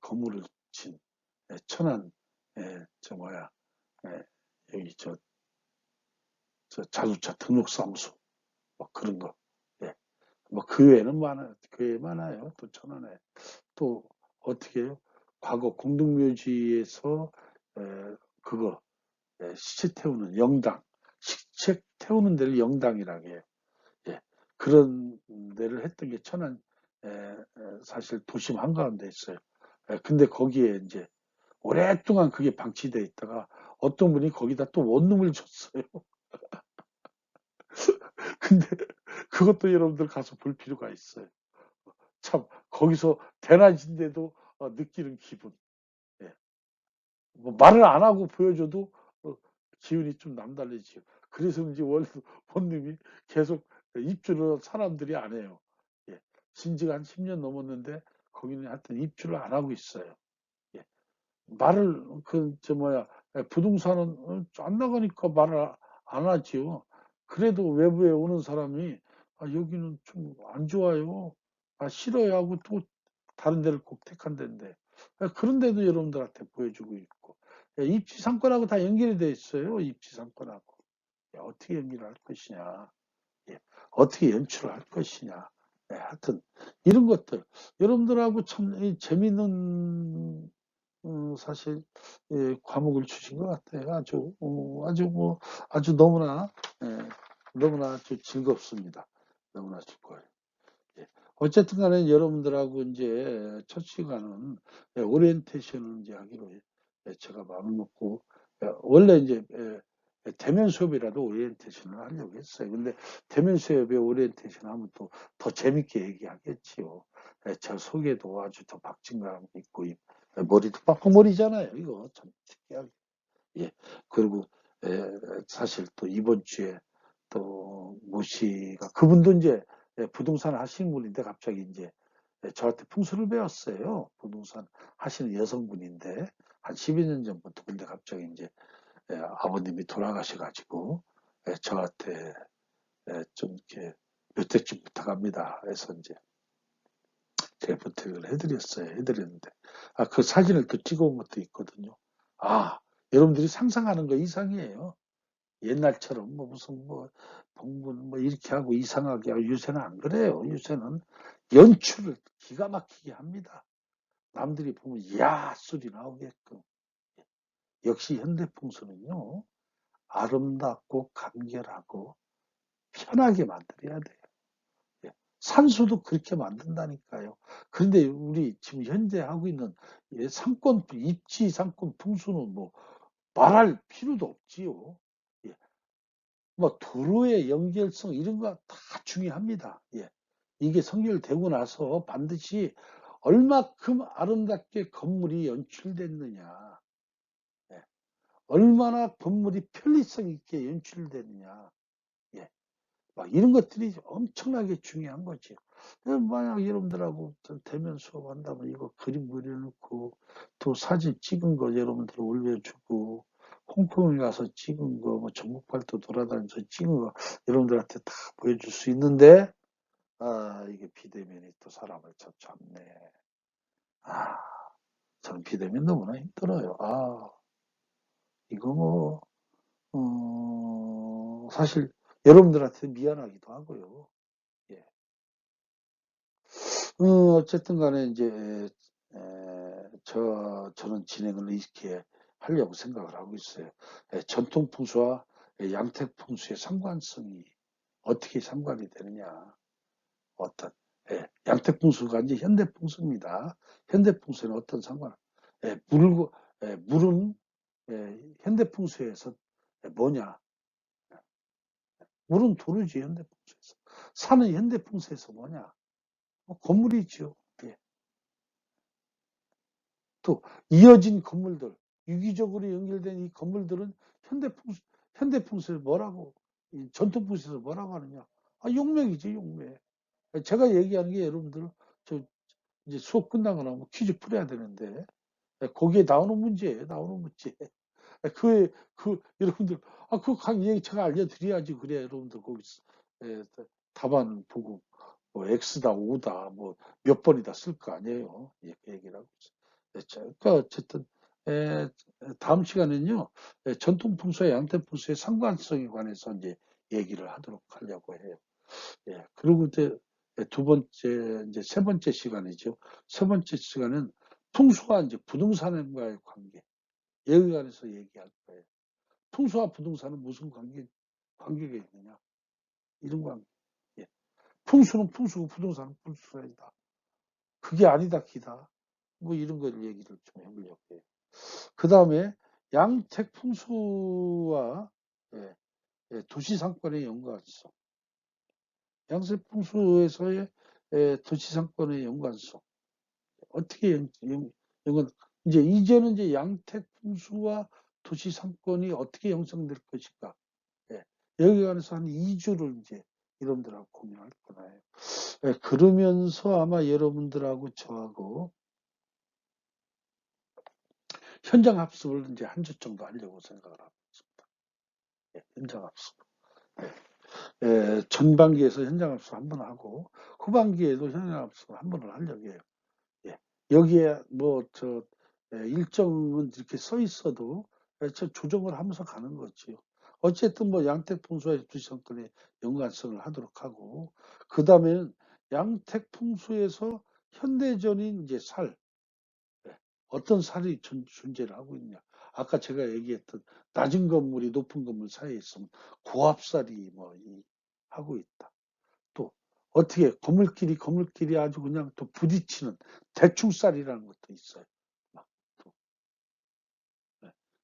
A: 건물을 친 천안, 여기 자동차 등록사무소, 뭐 그런 거. 예. 뭐 그 외에는 많아요. 그 외에 많아요. 또 천안에. 또 어떻게 해요? 과거 공동묘지에서 그거 시체 태우는 영당, 시체 태우는 데를 영당이라고 해요. 예. 그런 데를 했던 게 천안 사실 도심 한가운데 있어요. 근데 거기에 이제 오랫동안 그게 방치돼 있다가 어떤 분이 거기다 또 원룸을 줬어요. 근데 그것도 여러분들 가서 볼 필요가 있어요. 참 거기서 대낮인데도 느끼는 기분. 예. 뭐 말을 안 하고 보여줘도 기운이 좀 남달라지죠. 그래서 그런지 원룸이 계속 입주를 사람들이 안 해요. 예. 신지가 한 10년 넘었는데 거기는 하여튼 입주를 안 하고 있어요. 예. 말을 부동산은 안 나가니까 말을 안 하지요. 그래도 외부에 오는 사람이 여기는 좀 안 좋아요. 싫어요 하고 또 다른 데를 꼭 택한 데인데 그런 데도 여러분들한테 보여주고 있고 입지 상권하고 다 연결이 돼 있어요. 입지 상권하고 어떻게 연결을 할 것이냐, 예, 어떻게 연출을 할 것이냐. 하여튼 이런 것들 여러분들하고 참 재미있는 사실 과목을 주신 것 같아요. 아주 너무나 너무나 아주 즐겁습니다. 너무나 즐거워요. 예. 어쨌든 간에 여러분들하고 이제 첫 시간은 오리엔테이션을 이제 하기로 제가 마음을 먹고 원래 이제 대면 수업이라도 오리엔테이션을 하려고 했어요. 근데 대면 수업에 오리엔테이션 하면 또 더 재밌게 얘기하겠지요. 저 속에도 아주 더 박진감 있고 머리도 빠꾸머리잖아요. 이거 참 특이하게. 예. 그리고 사실 또 이번 주에 또 모씨가 그분도 이제 부동산 하시는 분인데 갑자기 이제 저한테 풍수를 배웠어요. 부동산 하시는 여성분인데 한 12년 전부터 근데 갑자기 이제 아버님이 돌아가셔가지고 저한테 좀 이렇게 몇 대쯤 부탁합니다. 해서 이제 제가 부탁을 해드렸어요. 해드렸는데 그 사진을 또 찍어온 것도 있거든요. 여러분들이 상상하는 거 이상이에요. 옛날처럼 무슨 봉분 이렇게 하고 이상하게 하고 요새는 안 그래요. 요새는 연출을 기가 막히게 합니다. 남들이 보면 야 소리 나오게끔. 역시 현대풍수는요. 아름답고 간결하고 편하게 만들어야 돼요. 예. 산수도 그렇게 만든다니까요. 그런데 우리 지금 현재 하고 있는 상권 입지 상권 풍수는 뭐 말할 필요도 없지요. 예. 뭐 도로의 연결성 이런 거 다 중요합니다. 예. 이게 성결되고 나서 반드시 얼마큼 아름답게 건물이 연출됐느냐, 예. 얼마나 건물이 편리성 있게 연출되느냐, 예. 막 이런 것들이 엄청나게 중요한 거죠. 만약 여러분들하고 대면 수업한다면 이거 그림 그려놓고 또 사진 찍은 거 여러분들 올려주고 홍콩에 가서 찍은 거, 뭐 전국 발도 돌아다니면서 찍은 거 여러분들한테 다 보여줄 수 있는데, 이게 비대면이 또 사람을 잡네. 저는 비대면 너무나 힘들어요. 이거 뭐, 사실 여러분들한테 미안하기도 하고요. 예. 어쨌든 간에 이제, 저는 진행을 이렇게 하려고 생각을 하고 있어요. 전통 풍수와 양택 풍수의 상관성이 어떻게 상관이 되느냐. 어떤, 양택 풍수가 이제 현대 풍수입니다. 현대 풍수는 어떤 상관, 물은, 현대 풍수에서 뭐냐. 물은 도르지, 현대 풍수에서. 산은 현대 풍수에서 뭐냐. 건물이죠. 예. 또 이어진 건물들, 유기적으로 연결된 이 건물들은 현대 풍수에 뭐라고, 전통 풍수에서 뭐라고 하느냐. 용맹이지, 용맹. 제가 얘기하는 게 여러분들, 저 이제 수업 끝나고 나면 퀴즈 풀어야 되는데, 거기에 나오는 문제예요, 나오는 문제. 여러분들, 얘기 제가 알려드려야지, 그래야 여러분들 거기서, 답안 보고, 뭐, X다, O다, 뭐, 몇 번이다 쓸 거 아니에요. 그 얘기를 하고 있어요. 그러니까 어쨌든, 다음 시간에는요, 전통 풍수와 양태 풍수의 상관성에 관해서 이제 얘기를 하도록 하려고 해요. 그리고 이제 두 번째, 이제 세 번째 시간이죠. 세 번째 시간은 풍수와 이제 부동산과의 관계. 여기 관해서 얘기할 거예요. 풍수와 부동산은 무슨 관계가 있느냐. 이런 관계. 예. 풍수는 풍수고 부동산은 풍수이다. 그게 아니다, 기다. 뭐 이런 걸 얘기를 좀 해보려고 해요. 그 다음에 양택 풍수와 도시 상권의 연관성. 양택 풍수에서의 도시 상권의 연관성. 어떻게 이제는 이제 양택 풍수와 도시 상권이 어떻게 형성될 것인가. 여기 관해서 한 2주를 이제 여러분들하고 공유할 거예요. 그러면서 아마 여러분들하고 저하고 현장 합습을 이제 한 주 정도 하려고 생각을 하고 있습니다. 현장 합습. 전반기에서 현장 합습 한번 하고 후반기에도 현장 합습을 한 번을 하려고 해요. 여기에 일정은 이렇게 써 있어도 저 조정을 하면서 가는 거지요. 어쨌든 뭐 양택 풍수와 주시상권의 연관성을 하도록 하고, 그 다음에는 양택 풍수에서 현대전인 이제 어떤 살이 존재를 하고 있냐. 아까 제가 얘기했던 낮은 건물이 높은 건물 사이에 있으면 고압살이 하고 있다. 또 어떻게 건물끼리 아주 그냥 또 부딪히는 대충살이라는 것도 있어요.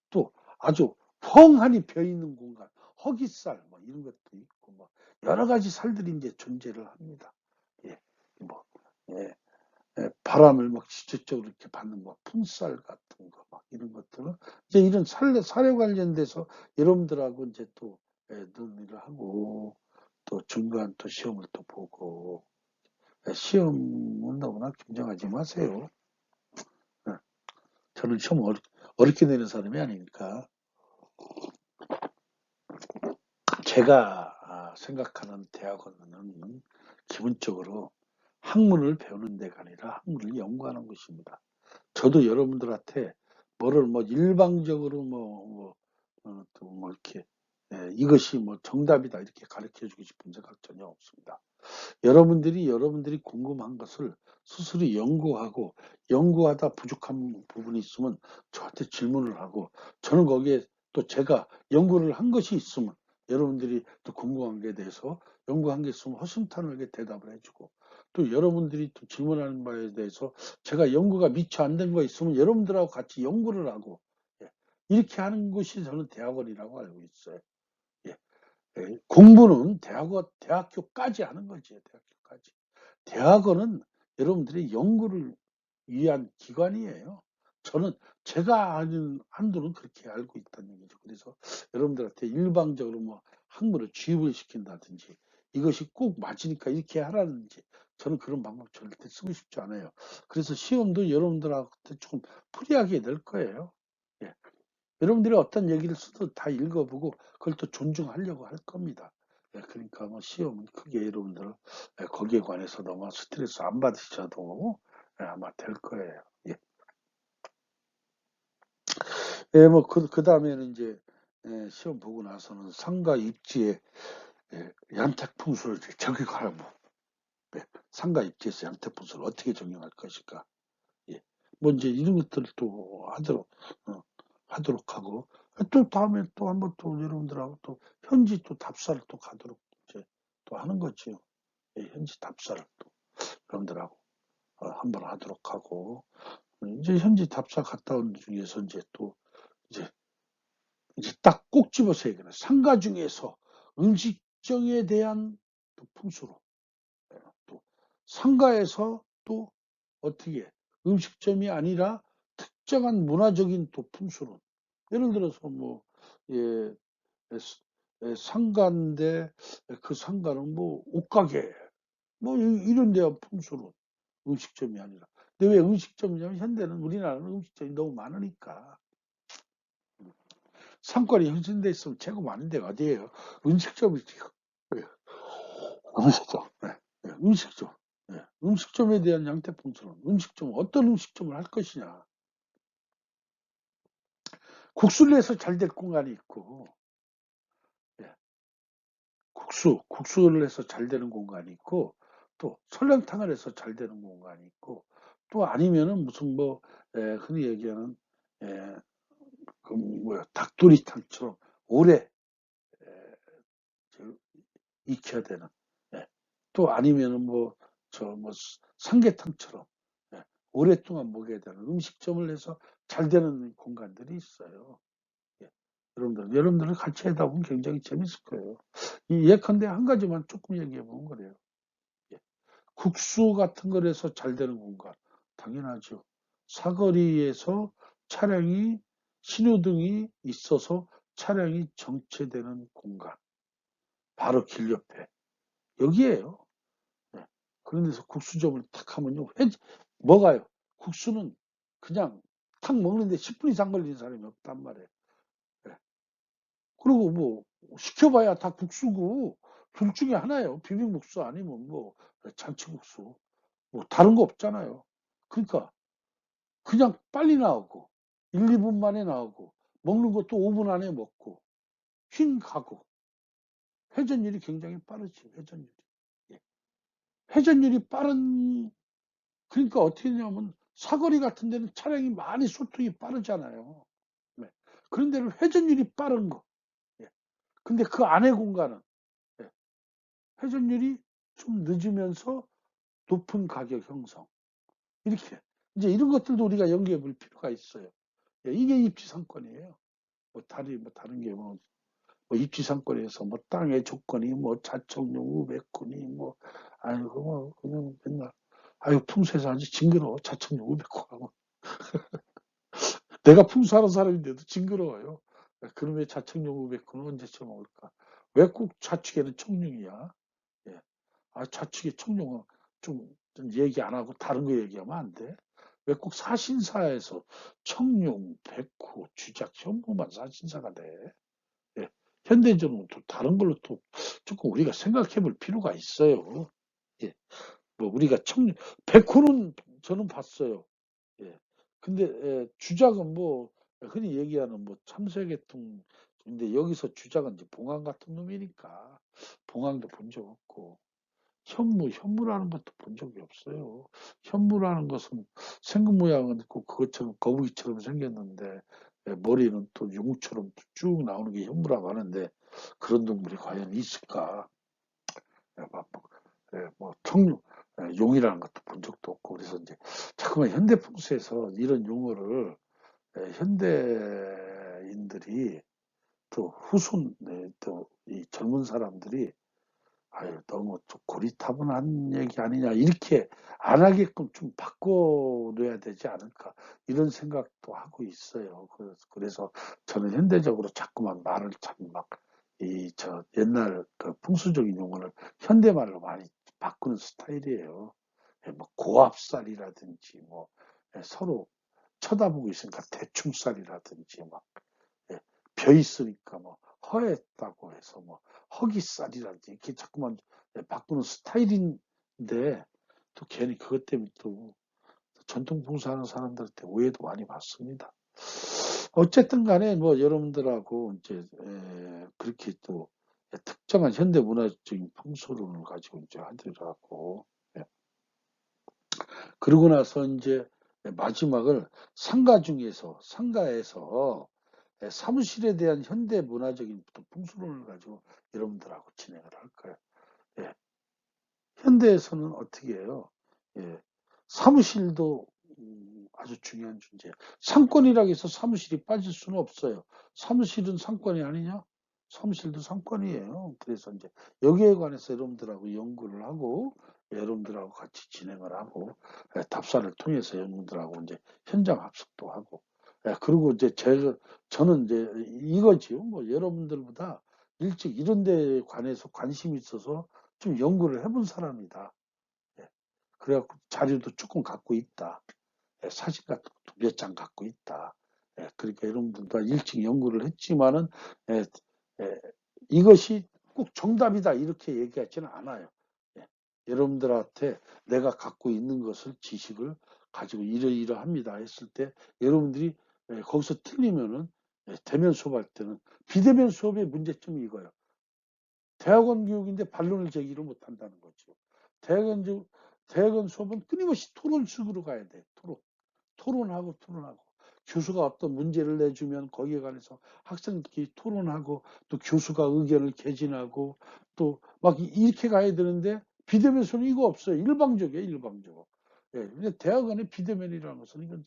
A: 또 아주 펑하니 벼 있는 공간, 허기살 이런 것도 있고 여러 가지 살들이 이제 존재를 합니다. 뭐 바람을 직접적으로 이렇게 받는 풍살 같은 거 이런 것들은 이제 이런 살에 관련돼서 여러분들하고 이제 또 논의를 하고 또 중간 또 시험을 또 보고. 시험은 너무나 긴장하지 마세요. 저는 시험 어렵게 내는 사람이 아니니까. 제가 생각하는 대학원은 기본적으로 학문을 배우는 데가 아니라 학문을 연구하는 것입니다. 저도 여러분들한테 뭐를 일방적으로 또 이렇게 이것이 정답이다 이렇게 가르쳐 주고 싶은 생각 전혀 없습니다. 여러분들이 궁금한 것을 스스로 연구하고 연구하다 부족한 부분이 있으면 저한테 질문을 하고, 저는 거기에 또 제가 연구를 한 것이 있으면 여러분들이 또 궁금한 게 대해서 연구한 게 있으면 허심탄회하게 대답을 해주고, 또 여러분들이 또 질문하는 바에 대해서 제가 연구가 미처 안 된 거 있으면 여러분들하고 같이 연구를 하고, 이렇게 하는 것이 저는 대학원이라고 알고 있어요. 공부는 대학교까지 하는 거지, 대학교까지. 대학원은 여러분들의 연구를 위한 기관이에요. 저는 제가 아는 한도는 그렇게 알고 있다는 얘기죠. 그래서 여러분들한테 일방적으로 뭐 학문을 주입을 시킨다든지 이것이 꼭 맞으니까 이렇게 하라든지 저는 그런 방법 절대 쓰고 싶지 않아요. 그래서 시험도 여러분들한테 조금 프리하게 될 거예요. 예. 여러분들이 어떤 얘기를 써도 다 읽어보고 그걸 또 존중하려고 할 겁니다. 예, 그러니까 뭐 시험은 크게 여러분들 거기에 관해서 너무 스트레스 안 받으셔도 아마 될 거예요. 예. 예, 뭐 그 다음에는 이제 시험 보고 나서는 상가 입지에 양택풍수를 적용하라고. 예, 상가 입지에서 양택풍수를 어떻게 적용할 것인가. 예. 뭐 이제 이런 것들을 또 하도록 하고 또 다음에 또 한번 또 여러분들하고 또 현지 또 답사를 또 가도록 이제 또 하는 거죠. 예, 현지 답사를 또 여러분들하고 한번 하도록 하고 이제 현지 답사 갔다 온 중에서 이제 또 이제 딱 꼭 집어서 얘기해요. 상가 중에서 음식점에 대한 또 풍수로 또 상가에서 또 어떻게 음식점이 아니라 특정한 문화적인 또 풍수로 예를 들어서 뭐 예, 상가인데 그 상가는 뭐 옷가게 뭐 이런 데한 풍수로 음식점이 아니라 근데 왜 음식점이냐면 현대는 우리나라는 음식점이 너무 많으니까 상권이 형성돼 있으면 최고 많은 데가 어디예요? 음식점이지요. 예, 음식점. 네, 네, 음식점. 네, 음식점에 대한 양태풍처럼 음식점 어떤 음식점을 할 것이냐. 국수를 해서 잘 될 공간이 있고 예, 국수를 해서 잘 되는 공간이 있고 또 설렁탕을 해서 잘 되는 공간이 있고 또 아니면은 무슨 뭐 흔히 얘기하는 에, 그 뭐야 닭도리탕처럼 오래 익혀야 되는 예. 또 아니면은 뭐 저 뭐 삼계탕처럼 예. 오랫동안 먹여야 되는 음식점을 해서 잘 되는 공간들이 있어요. 예. 여러분들은 같이 하다 보면 굉장히 재밌을 거예요. 이 예컨대 한 가지만 조금 얘기해 보면 그래요. 예. 국수 같은 거에서 잘 되는 공간 당연하죠. 사거리에서 차량이 신호등이 있어서 차량이 정체되는 공간 바로 길 옆에 여기에요. 네. 그런 데서 국수점을 탁 하면요. 뭐가요? 국수는 그냥 탁 먹는데 10분 이상 걸리는 사람이 없단 말이에요. 네. 그리고 뭐 시켜봐야 다 국수고 둘 중에 하나예요. 비빔국수 아니면 뭐 잔치국수. 뭐 다른 거 없잖아요. 그러니까 그냥 빨리 나오고 1, 2분 만에 나오고 먹는 것도 5분 안에 먹고 휙 가고 회전율이 굉장히 빠르지 회전율이. 예. 회전율이 빠른 그러니까 어떻게 되냐면 사거리 같은 데는 차량이 많이 소통이 빠르잖아요. 네. 그런 데는 회전율이 빠른 거. 예. 근데 그 안에 공간은 예. 회전율이 좀 늦으면서 높은 가격 형성. 이렇게 이제 이런 것들도 우리가 연구해 볼 필요가 있어요. 예. 이게 입지상권이에요. 뭐 다른 게 뭐 입지상권에서 뭐 땅의 조건이 뭐 자청용 우백군이 뭐 아이고 뭐 그냥 맨날 아유 풍수에서 아주 징그러워 자청용 우백군하고 내가 풍수하는 사람인데도 징그러워요. 그놈의 자책용 우백군은 언제 처먹을까? 왜 꼭 좌측에는 청룡이야? 예. 아, 좌측에 청룡은 좀 얘기 안 하고 다른 거 얘기하면 안 돼? 왜 꼭 사신사에서 청룡, 백호, 주작, 현무만 사신사가 돼? 예. 현대적으로 또 다른 걸로 또 조금 우리가 생각해 볼 필요가 있어요. 예. 뭐 우리가 백호는 저는 봤어요. 예. 근데 주작은 뭐 흔히 얘기하는 뭐 참새계통 근데 여기서 주작은 이제 봉황 같은 놈이니까 봉황도 본 적 없고 현무라는 것도 본 적이 없어요. 현무라는 것은 생긴 모양은 있고 그것처럼 거북이처럼 생겼는데 머리는 또 용처럼 쭉 나오는 게 현무라고 하는데 그런 동물이 과연 있을까? 뭐 청룡, 용이라는 것도 본 적도 없고 그래서 이제 자꾸만 현대 풍수에서 이런 용어를 현대인들이 또 후손 또 이 젊은 사람들이 아유, 너무 좀 고리타분한 얘기 아니냐. 이렇게 안 하게끔 좀 바꿔놔야 되지 않을까. 이런 생각도 하고 있어요. 그래서 저는 현대적으로 자꾸만 말을 참 막, 옛날 그 풍수적인 용어를 현대말로 많이 바꾸는 스타일이에요. 예, 뭐, 고압살이라든지, 뭐, 예, 서로 쳐다보고 있으니까 대충살이라든지, 막, 예, 벼 있으니까 뭐 허했다고 해서 뭐 허기살이라든지 이렇게 자꾸만 바꾸는 스타일인데 또 괜히 그것 때문에 또 전통 봉사하는 사람들한테 오해도 많이 받습니다. 어쨌든 간에 뭐 여러분들하고 이제 그렇게 또 특정한 현대 문화적인 풍수론을 가지고 이제 하더라고. 예. 그러고 나서 이제 마지막을 상가에서 사무실에 대한 현대 문화적인 풍수론을 가지고 여러분들하고 진행을 할 거예요. 예. 현대에서는 어떻게 해요? 예. 사무실도 아주 중요한 존재예요. 상권이라고 해서 사무실이 빠질 수는 없어요. 사무실은 상권이 아니냐? 사무실도 상권이에요. 그래서 이제 여기에 관해서 여러분들하고 연구를 하고 여러분들하고 같이 진행을 하고 답사를 통해서 여러분들하고 이제 현장 합숙도 하고 그리고 이제 저는 이제 이거지요. 뭐 여러분들보다 일찍 이런 데 관해서 관심이 있어서 좀 연구를 해본 사람이다. 예. 그래갖고 자료도 조금 갖고 있다. 예, 사진 같은 것도 몇 장 갖고 있다. 예, 그러니까 여러분들도 일찍 연구를 했지만은 예, 예, 이것이 꼭 정답이다 이렇게 얘기하지는 않아요. 예, 여러분들한테 내가 갖고 있는 것을 지식을 가지고 이러이러합니다 했을 때 여러분들이 거기서 틀리면은 대면 수업할 때는 비대면 수업의 문제점이 이거예요. 대학원 교육인데 반론을 제기를 못 한다는 거죠. 대학원 수업은 끊임없이 토론식으로 가야 돼. 토론하고 교수가 어떤 문제를 내주면 거기에 관해서 학생들끼리 토론하고 또 교수가 의견을 개진하고 또 막 이렇게 가야 되는데 비대면 수업은 이거 없어요. 일방적이에요, 일방적으로. 예, 근데 대학원의 비대면이라는 것은 이건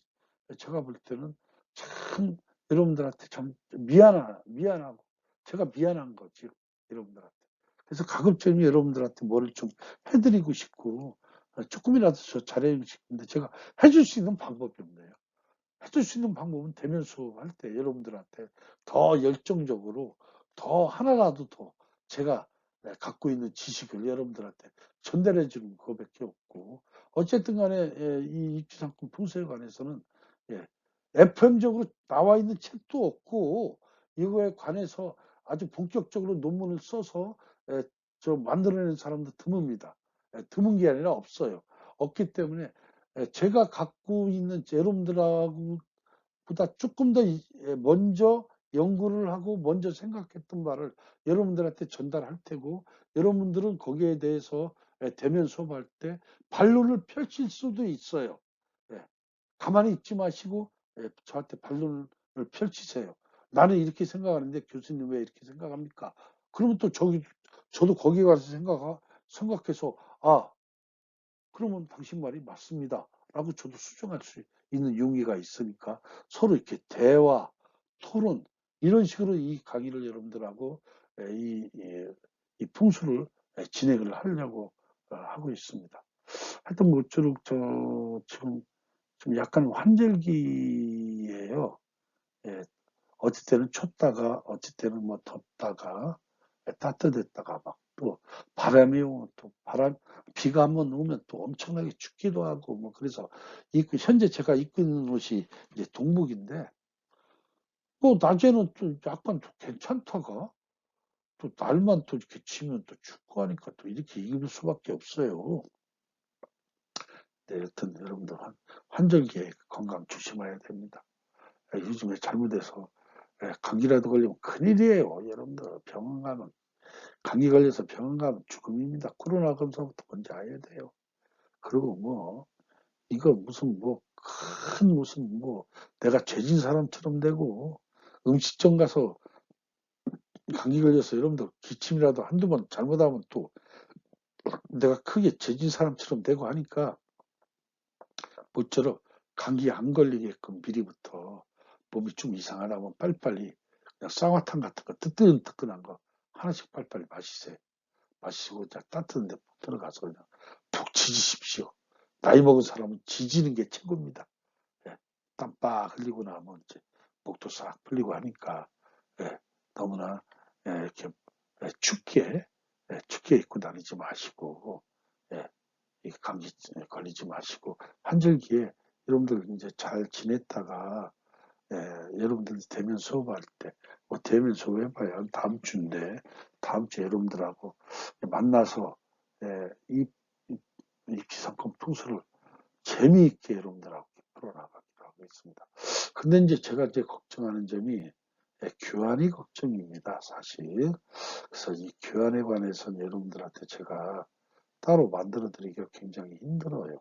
A: 제가 볼 때는 참 여러분들한테 참 미안하고 제가 미안한 거지 여러분들한테. 그래서 가급적이면 여러분들한테 뭐를 좀 해드리고 싶고 조금이라도 저 잘해주고 싶은데 제가 해줄 수 있는 방법이 없네요. 해줄 수 있는 방법은 대면 수업할 때 여러분들한테 더 열정적으로 더 하나라도 더 제가 갖고 있는 지식을 여러분들한테 전달해 주는 그거밖에 없고 어쨌든 간에 이 입지상품 풍수에 관해서는 FM적으로 나와 있는 책도 없고 이거에 관해서 아주 본격적으로 논문을 써서 저 만들어내는 사람도 드뭅니다. 드문 게 아니라 없어요. 없기 때문에 제가 갖고 있는 여러분들하고 보다 조금 더 먼저 연구를 하고 먼저 생각했던 말을 여러분들한테 전달할 테고 여러분들은 거기에 대해서 대면 수업할 때 반론을 펼칠 수도 있어요. 예, 가만히 있지 마시고 저한테 반론을 펼치세요. 나는 이렇게 생각하는데 교수님 왜 이렇게 생각합니까? 그러면 또 저도 거기 가서 생각해서 그러면 당신 말이 맞습니다. 라고 저도 수정할 수 있는 용의가 있으니까 서로 이렇게 대화, 토론, 이런 식으로 이 강의를 여러분들하고 이, 이, 이 풍수를 진행을 하려고 하고 있습니다. 하여튼 모쪼록 지금 좀 약간 환절기예요. 예, 어찌 때는 춥다가 어찌 때는 뭐 덥다가 따뜻했다가 막 또 바람이 오면 또 비가 한번 오면 또 엄청나게 춥기도 하고 뭐 그래서 현재 제가 입고 있는 옷이 이제 동복인데 뭐 낮에는 또 약간 또 괜찮다가 또 날만 또 이렇게 치면 또 춥고 하니까 또 이렇게 입을 수밖에 없어요. 네, 여튼 여러분들 환절기에 건강 조심해야 됩니다. 요즘에 잘못해서 감기라도 걸리면 큰일이에요. 여러분들 병원 가면 감기 걸려서 병원 가면 죽음입니다. 코로나 검사부터 먼저 해야 돼요. 그리고 뭐 이거 무슨 뭐 큰 무슨 뭐 내가 죄진 사람처럼 되고 음식점 가서 감기 걸려서 여러분들 기침이라도 한두 번 잘못하면 또 내가 크게 죄진 사람처럼 되고 하니까 모쪼록 감기 안 걸리게끔 미리부터 몸이 좀 이상하다면 빨리빨리 그냥 쌍화탕 같은 거 뜨끈뜨끈한 거 하나씩 빨리빨리 마시세요. 마시고 그냥 따뜻한 데 푹 들어가서 그냥 푹 지지십시오. 나이 먹은 사람은 지지는 게 최고입니다. 예, 땀빡 흘리고 나면 이제 목도 싹 풀리고 하니까 예, 너무나 이렇게 춥게 입고 다니지 마시고 예, 이 감기 걸리지 마시고 한절기에 여러분들 이제 잘 지냈다가 예, 여러분들 대면 수업할 때, 뭐 대면 수업해봐야 다음 주인데, 다음 주에 여러분들하고 만나서, 예, 입시상품 통수를 재미있게 여러분들하고 풀어나가기로 하고 있습니다. 근데 이제 제가 이제 걱정하는 점이, 교환이 걱정입니다, 사실. 그래서 이 교환에 관해서는 여러분들한테 제가 따로 만들어 드리기가 굉장히 힘들어요,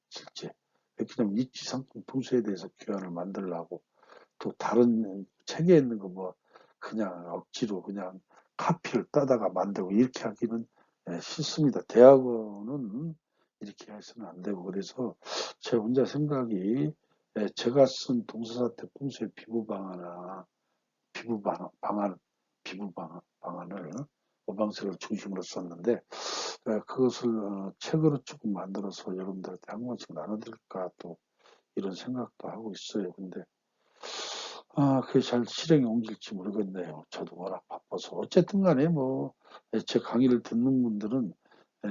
A: 실제. 왜냐면 입시상품 통수에 대해서 교환을 만들려고 또 다른 책에 있는 거 뭐 그냥 억지로 그냥 카피를 따다가 만들고 이렇게 하기는 싫습니다. 대학원은 이렇게 해서는 안 되고 그래서 제 혼자 생각이 제가 쓴 동서사태 풍수의 방안, 방안을 오방세를 중심으로 썼는데 그것을 책으로 조금 만들어서 여러분들한테 한 권씩 나눠드릴까 또 이런 생각도 하고 있어요. 근데 그게 잘 실행에 옮길지 모르겠네요. 저도 워낙 바빠서. 어쨌든 간에 뭐, 제 강의를 듣는 분들은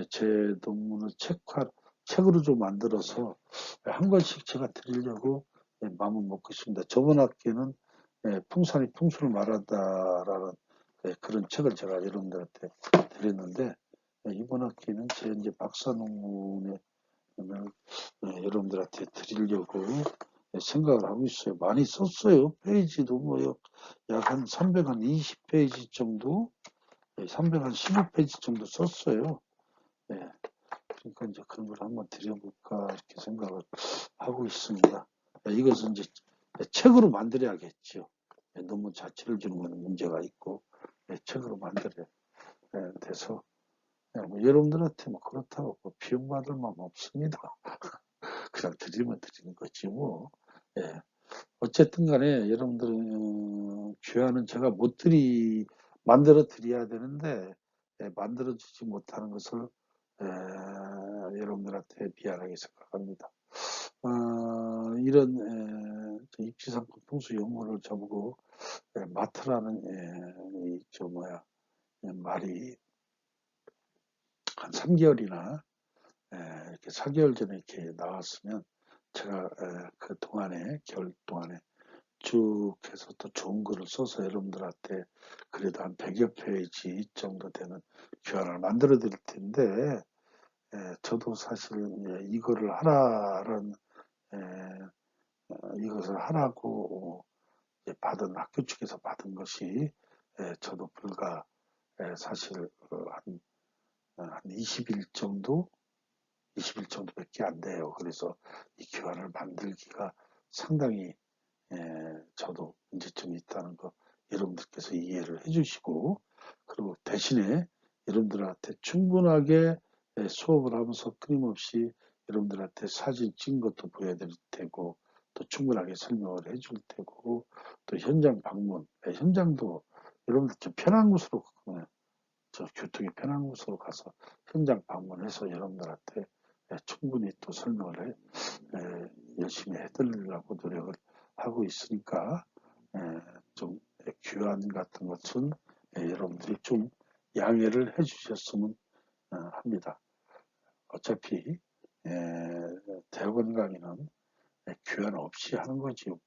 A: 제 논문을 책으로 좀 만들어서 한 권씩 제가 드리려고 마음을 먹고 있습니다. 저번 학기는 풍산이 풍수를 말한다라는 그런 책을 제가 여러분들한테 드렸는데 이번 학기는 제 이제 박사 논문을 여러분들한테 드리려고 생각을 하고 있어요. 많이 썼어요. 페이지도 뭐요. 약 한 320페이지 정도, 315페이지 정도 썼어요. 네. 그러니까 이제 그런 걸 한번 드려볼까 이렇게 생각을 하고 있습니다. 이것은 이제 책으로 만들어야겠죠. 논문 자체를 주는 건 문제가 있고 책으로 만들어야 돼서 뭐 여러분들한테 뭐 그렇다고 뭐 비용 받을 마음 없습니다. 그냥 드리면 드리는 거지 뭐. 예. 어쨌든 간에 여러분들 교환은 제가 못 만들어 드려야 되는데 만들어 주지 못하는 것을 여러분들한테 미안하게 생각합니다. 이런 입시상품 풍수 연구를 저보고 맡으라는 말이 한 3개월이나 이렇게 4개월 전에 이렇게 나왔으면 제가 그 동안에 겨울 동안에 쭉 해서 또 좋은 글을 써서 여러분들한테 그래도 한 100여 페이지 정도 되는 교환을 만들어 드릴 텐데 저도 사실 이거를 하라는 이것을 하라고 받은 학교 측에서 받은 것이 저도 불과 사실 한 20일 정도 20일 정도밖에 안 돼요. 그래서 이 교환을 만들기가 상당히 저도 문제점이 있다는 거 여러분들께서 이해를 해주시고 그리고 대신에 여러분들한테 충분하게 수업을 하면서 끊임없이 여러분들한테 사진 찍은 것도 보여드릴 테고 또 충분하게 설명을 해줄 테고 또 현장 방문 현장도 여러분들 좀 편한 곳으로 저 교통이 편한 곳으로 가서 현장 방문해서 여러분들한테 충분히 또 설명을 열심히 해드리려고 노력을 하고 있으니까 좀 교환 같은 것은 여러분들이 좀 양해를 해주셨으면 합니다. 어차피 대학원 강의는 교환 없이 하는 거지요.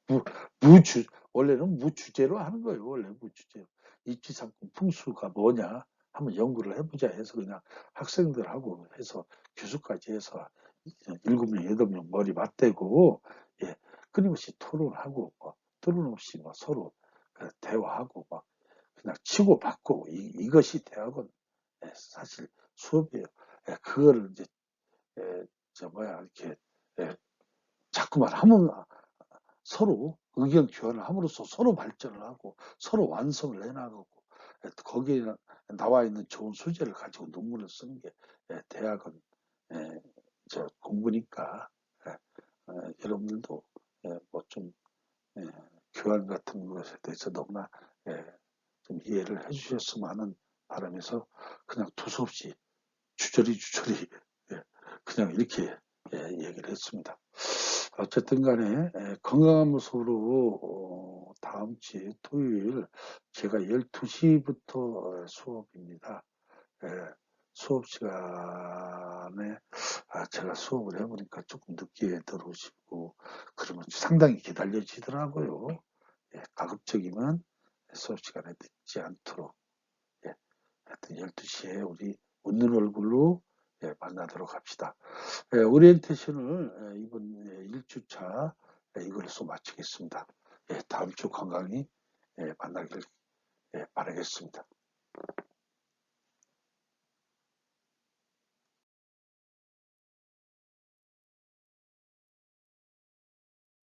A: 원래는 무주제로 하는 거예요. 원래 무주제로. 입시상품 풍수가 뭐냐 한번 연구를 해보자 해서 그냥 학생들하고 해서 교수까지 해서 7명, 8명 머리 맞대고 끊임없이 토론하고 토론 없이 서로 대화하고 그냥 치고받고 이것이 대학은 사실 수업이에요. 그거를 이제 이렇게 자꾸만 하면 서로 의견 교환을 함으로써 서로 발전을 하고 서로 완성을 해나가고 거기에 나와 있는 좋은 소재를 가지고 논문을 쓰는 게 대학은 공부니까 여러분들도 뭐좀 교환 같은 것에 대해서 너무나 좀 이해를 해주셨으면 하는 바라면서 그냥 두서없이 주저리 예, 그냥 이렇게 얘기를 했습니다. 어쨌든 간에 건강한 모습으로 다음 주 토요일 제가 12시부터 수업입니다. 예, 수업 시간에 제가 수업을 해보니까 조금 늦게 들어오시고 그러면 상당히 기다려지더라고요. 가급적이면 수업 시간에 늦지 않도록 하여튼 12시에 우리 웃는 얼굴로 만나도록 합시다. 오리엔테이션을 이번 1주차 이걸로 마치겠습니다. 다음 주 건강히 만나길 바라겠습니다.